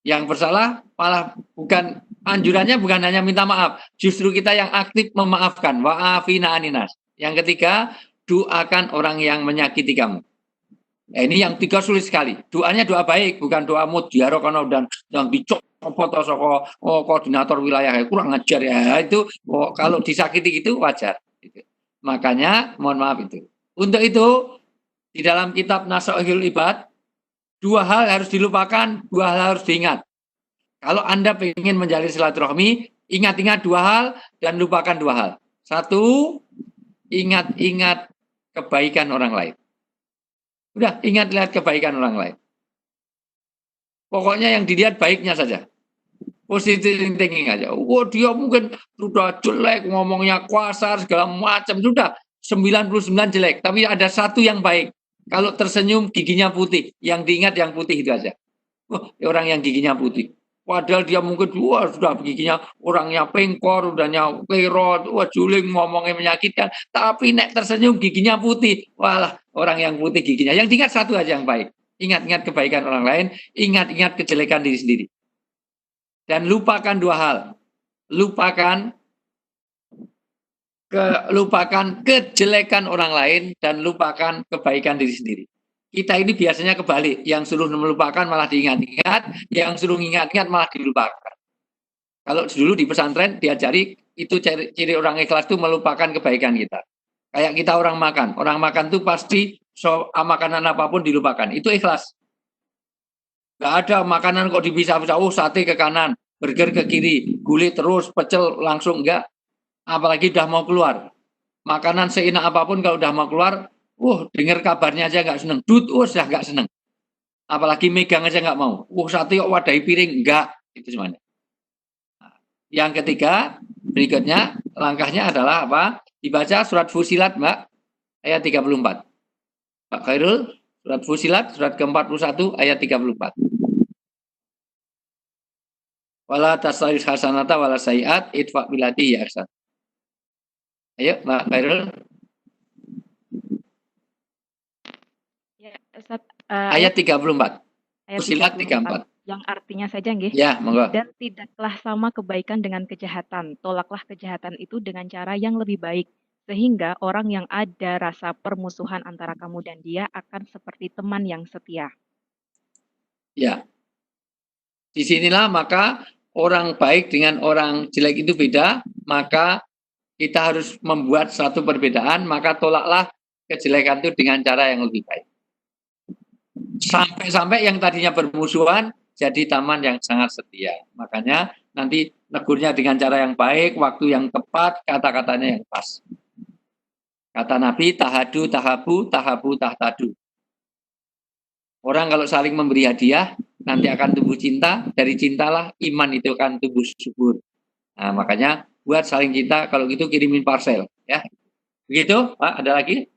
Yang bersalah malah bukan, anjurannya bukan hanya minta maaf, justru kita yang aktif memaafkan. Wa'afina aninas. Yang ketiga, doakan orang yang menyakiti kamu. Ini yang 3 sulit sekali. Doanya doa baik, bukan doa mutiara karena dan yang dicopot atau koordinator wilayah kurang ngajar ya. Itu kalau disakiti itu wajar. Makanya mohon maaf itu. Untuk itu di dalam kitab Nasohil Ibad 2 hal harus dilupakan, 2 hal harus diingat. Kalau Anda ingin menjalin silaturahmi, ingat-ingat 2 hal dan lupakan 2 hal. 1, ingat-ingat kebaikan orang lain. Udah, ingat lihat kebaikan orang lain. Pokoknya yang dilihat baiknya saja. Positive thinking aja. Dia mungkin sudah jelek, ngomongnya kasar, segala macam. Sudah, 99 jelek. Tapi ada 1 yang baik. Kalau tersenyum, giginya putih. Yang diingat yang putih itu aja. Orang yang giginya putih. Padahal dia mungkin sudah giginya orangnya pengkor, udahnya kerot, juling, ngomongnya menyakitkan. Tapi nek tersenyum giginya putih. Walah, orang yang putih giginya. Yang diingat 1 aja yang baik. Ingat-ingat kebaikan orang lain, ingat-ingat kejelekan diri sendiri. Dan lupakan 2 hal. Lupakan kejelekan orang lain dan lupakan kebaikan diri sendiri. Kita ini biasanya kebalik, yang suruh melupakan malah diingat-ingat, yang suruh ingat-ingat malah dilupakan. Kalau dulu di pesantren diajari itu ciri orang ikhlas itu melupakan kebaikan kita. Kayak kita orang makan tuh pasti makanan apapun dilupakan, itu ikhlas. Gak ada makanan kok dipisah-pisah, sate ke kanan, burger ke kiri, gulai terus, pecel langsung, enggak. Apalagi udah mau keluar. Makanan seenak apapun kalau udah mau keluar, dengar kabarnya aja nggak seneng. Sudah nggak seneng. Apalagi megang aja nggak mau. Sate kok wadahi piring, enggak. Itu semuanya. Yang ketiga, berikutnya, langkahnya adalah apa? Dibaca surat Fusilat, Mbak, ayat 34. Pak Khairul, surat Fusilat, surat ke-41, ayat 34. Wala tasawis hasanata wala sayiat, idfa bilati ya ahsan. Ayo, Pak Khairul. Ya, Ustaz, ayat 34. Ayat Fusilat 34. Yang artinya saja nggih. Ya, monggo. Dan tidaklah sama kebaikan dengan kejahatan. Tolaklah kejahatan itu dengan cara yang lebih baik. Sehingga orang yang ada rasa permusuhan antara kamu dan dia akan seperti teman yang setia. Ya. Disinilah maka orang baik dengan orang jelek itu beda, maka kita harus membuat satu perbedaan, maka tolaklah kejelekan itu dengan cara yang lebih baik. Sampai-sampai yang tadinya bermusuhan jadi taman yang sangat setia. Makanya nanti negurnya dengan cara yang baik, waktu yang tepat, kata-katanya yang pas. Kata Nabi, tahadu, tahabu, tahabu, tahtadu. Orang kalau saling memberi hadiah, nanti akan tumbuh cinta. Dari cintalah iman itu akan tumbuh subur. Nah, makanya buat saling cinta, kalau gitu kirimin parcel. Ya, begitu, Pak. Ada lagi?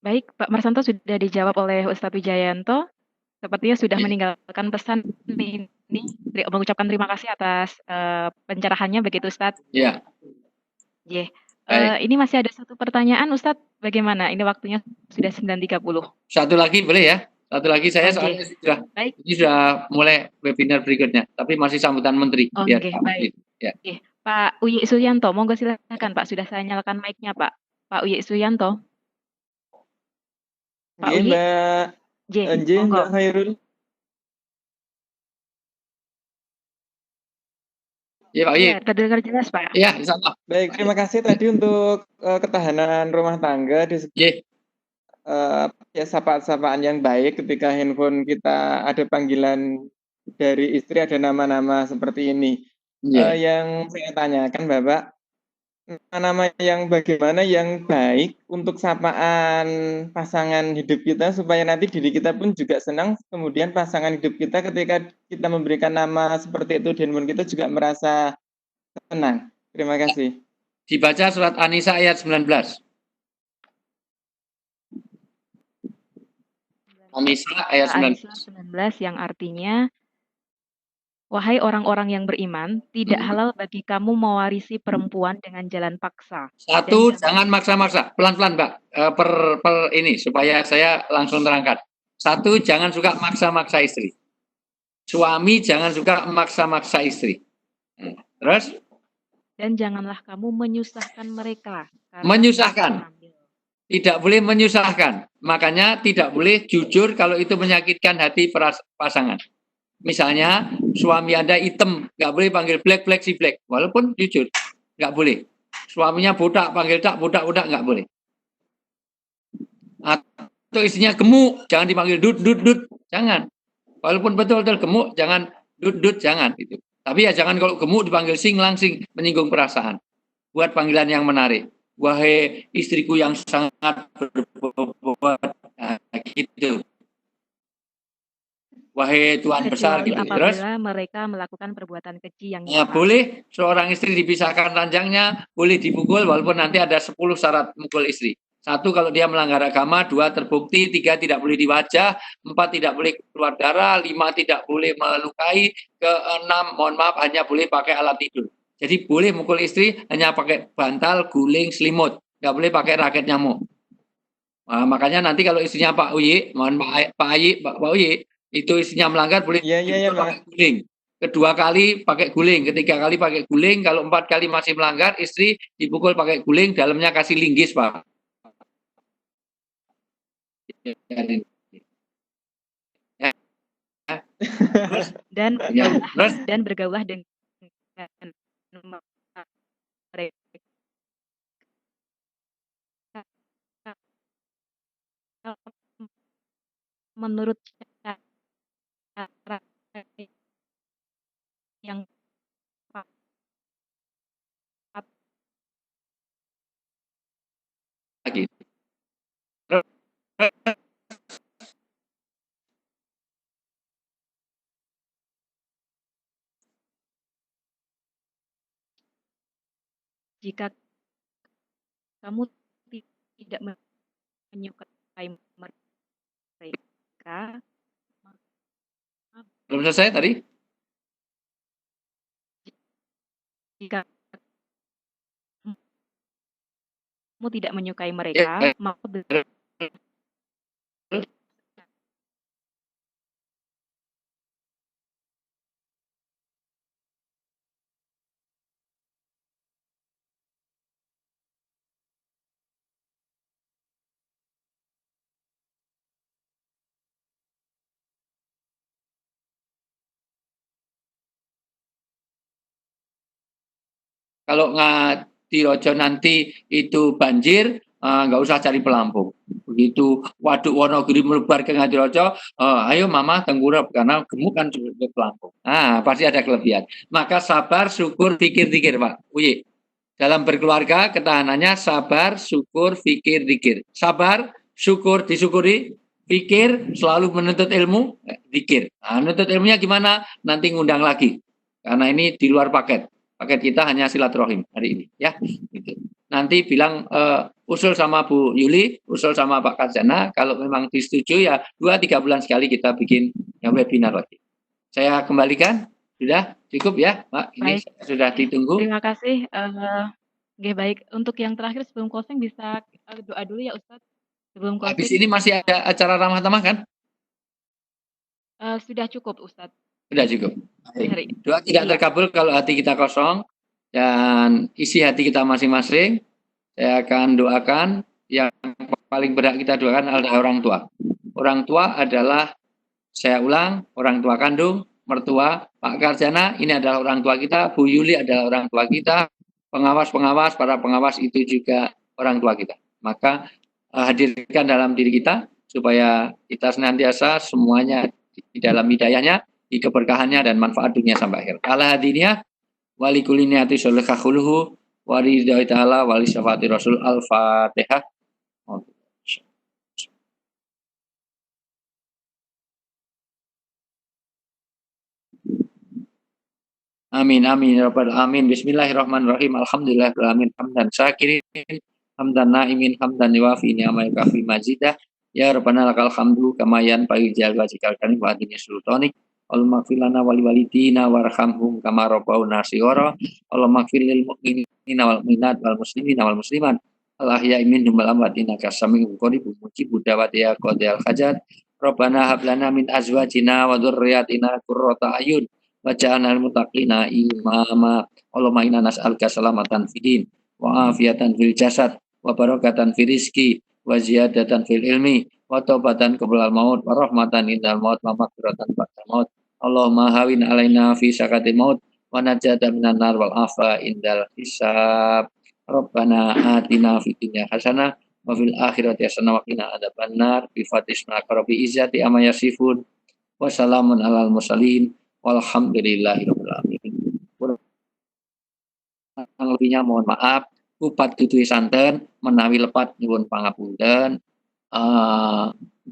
Baik, Pak Marsanto sudah dijawab oleh Ustadz Wijayanto. Sepertinya sudah meninggalkan pesan ini. Mengucapkan terima kasih atas pencerahannya, begitu Ustadz. Ya. Ini masih ada 1 pertanyaan, Ustadz. Bagaimana? Ini waktunya sudah 9.30. Satu lagi boleh ya? Satu lagi saya soalnya ini sudah mulai webinar berikutnya, tapi masih sambutan menteri. Baik. Ya. Pak Uyi Suyanto, monggo silakan Pak. Sudah saya nyalakan mic-nya Pak. Pak Uyi Suyanto. Pak Uyi. Mbak Khairul. Ya Pak Uyi. Ya, terdengar jelas Pak. Ya, insyaallah. Baik, terima kasih tadi untuk ketahanan rumah tangga di sapaan-sapaan yang baik ketika handphone kita ada panggilan dari istri, ada nama-nama seperti ini. Yang saya tanyakan Bapak, nama yang bagaimana yang baik untuk sapaan pasangan hidup kita supaya nanti diri kita pun juga senang, kemudian pasangan hidup kita ketika kita memberikan nama seperti itu di handphone kita juga merasa senang. Terima kasih. Dibaca surat An-Nisa ayat 19. An-Nisa ayat 19 yang artinya Wahai orang-orang yang beriman, tidak halal bagi kamu mewarisi perempuan dengan jalan paksa. Satu, jangan maksa-maksa. Pelan-pelan, Mbak. Per ini, supaya saya langsung terangkan. Satu, jangan suka maksa-maksa istri. Suami jangan suka maksa-maksa istri. Terus? Dan janganlah kamu menyusahkan mereka. Menyusahkan. Tidak boleh menyusahkan. Makanya tidak boleh jujur kalau itu menyakitkan hati pasangan. Misalnya suami Anda hitam, nggak boleh panggil black si black, walaupun jujur, nggak boleh. Suaminya botak, panggil tak botak nggak boleh. Atau istrinya gemuk, jangan dipanggil dut, jangan. Walaupun betul-betul gemuk, jangan dut, jangan. Gitu. Tapi ya jangan kalau gemuk dipanggil sing langsing, menyinggung perasaan. Buat panggilan yang menarik. Wahai istriku yang sangat berbobot, nah, gitu. Wahai Tuhan besar, gitu. Apabila terus mereka melakukan perbuatan keji yang ya, boleh seorang istri dipisahkan ranjangnya, boleh dipukul walaupun nanti ada 10 syarat mukul istri. 1, kalau dia melanggar agama. 2, terbukti. 3, tidak boleh di wajah. 4, tidak boleh keluar darah. 5, tidak boleh melukai. Ke-6, mohon maaf, hanya boleh pakai alat tidur. Jadi boleh mukul istri hanya pakai bantal, guling, selimut. Nggak boleh pakai raket nyamuk. Nah, makanya nanti kalau istrinya Pak Uyi, mohon Pak Uyi, itu istrinya melanggar boleh pakai guling. Kedua kali pakai guling, ketiga kali pakai guling, kalau 4 kali masih melanggar, istri dipukul pakai guling, dalamnya kasih linggis, Pak. Dan bergaullah dengan mereka menurut cara yang lagi. Jika kamu tidak menyukai mereka, belum selesai tadi? Jika kamu tidak menyukai mereka, maka kalau Ngadirojo nanti itu banjir, nggak usah cari pelampung. Begitu Waduk Wonogiri melebar ke Ngadirojo, ayo mama tengkurap karena gemuk kan juga pelampung. Nah, pasti ada kelebihan. Maka sabar, syukur, pikir-pikir, Pak Uyi. Dalam berkeluarga ketahanannya sabar, syukur, pikir, dikir. Sabar, syukur, disyukuri, pikir, selalu menuntut ilmu, dikir. Nah, menuntut ilmunya gimana? Nanti ngundang lagi. Karena ini di luar paket. Paket kita hanya silaturahim hari ini, ya. Gitu. Nanti bilang usul sama Bu Yuli, usul sama Pak Karjana, kalau memang disetujui ya 2-3 bulan sekali kita bikin yang webinar lagi. Saya kembalikan, sudah cukup ya, Pak. Ini sudah ditunggu. Terima kasih. Baik. Untuk yang terakhir sebelum closing bisa doa dulu ya Ustadz. Sebelum closing. Habis ini masih ada acara ramah tamah kan? Sudah cukup Ustadz. Sudah cukup. Doa tidak terkabul kalau hati kita kosong dan isi hati kita masing-masing. Saya akan doakan yang paling berat kita doakan adalah orang tua. Orang tua adalah, saya ulang, orang tua kandung, mertua, Pak Karjana, ini adalah orang tua kita, Bu Yuli adalah orang tua kita, pengawas-pengawas, para pengawas itu juga orang tua kita. Maka hadirkan dalam diri kita supaya kita senantiasa semuanya di dalam hidayahnya, di keberkahannya dan manfaat dunia sampai akhir. Ala hadiniah wali kuliniati sholekahuluhu wali ridhoi ta'ala wali syafati rasul al-fatihah. Amin amin ya rabbal alamin. Bismillahirrahmanirrahim. Alhamdulillahirabbil alamin. Hamdan syakirin, hamdan naimin, hamdan yuafi ni'mal kafi mazidah. Ya rabbana lakal hamdu kama yanbaghi li jalali wajhikal karim wa adini sultanik Allahumma ighfir lana wa liwalidina warhamhum kama rabbauna shighara. Allahumma ighfir lil mu'minina wal mu'minat wal muslimina wal muslimat al ahya'i minhum wal amwat innaka sami'un qaribun mujibud da'wati ya qadiyal hajat. Rabbana hab lana min azwajina wa dzurriyyatina qurrata a'yun waj'alna lil muttaqina imama. Allahumma inna nas'aluka salamatan fid din wa afiatan fil jasad wa barakatan fil rizqi wa ziyadatan fil ilmi wa taubatan qablal maut wa rahmatan indal maut wa maghfiratan ba'dal maut. Allahumma hawin alaina fi sakatil maut wa najata minan nar wal afa indal hisab. Rabbana atina fid dunya hasanah wa fil akhirati hasanah wa qina adzabannar. Bi fatisna rabbi izzati amma yasifun wa salamun alal mursalin walhamdulillahirabbil alamin. Kurang lebihnya mohon maaf. Upat tutui santen menawi lepat nyuwun pangapunten.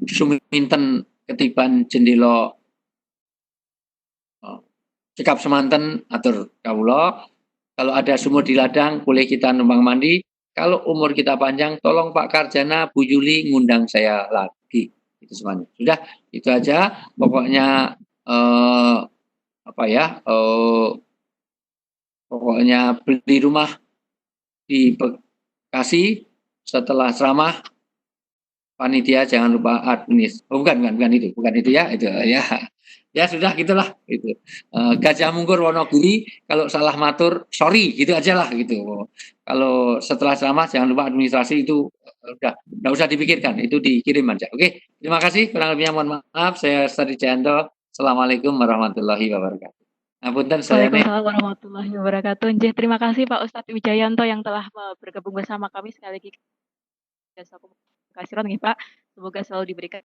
Suminten ketiban jendela cekap semanten atur kawula. Kalau ada sumur di ladang boleh kita numpang mandi. Kalau umur kita panjang tolong Pak Karjana, Bu Yuli ngundang saya lagi. Itu semuanya. Sudah, itu aja. Pokoknya pokoknya beli rumah di Bekasi setelah ceramah panitia jangan lupa administ. Bukan itu ya, itu ya. Ya sudah gitulah itu. Gajah Mungkur Wonogiri kalau salah matur sorry gitu aja lah gitu. Kalau setelah ceramah jangan lupa administrasi itu udah enggak usah dipikirkan, itu dikirim aja. Oke, terima kasih. Kurang lebihnya mohon maaf. Saya Ustaz Jayanto. Assalamualaikum warahmatullahi wabarakatuh. Ngapunten saya. Waalaikumsalam warahmatullahi wabarakatuh. Terima kasih Pak Ustadz Wijayanto yang telah bergabung bersama kami sekali lagi. Jasa komunikasi Pak. Semoga selalu diberikan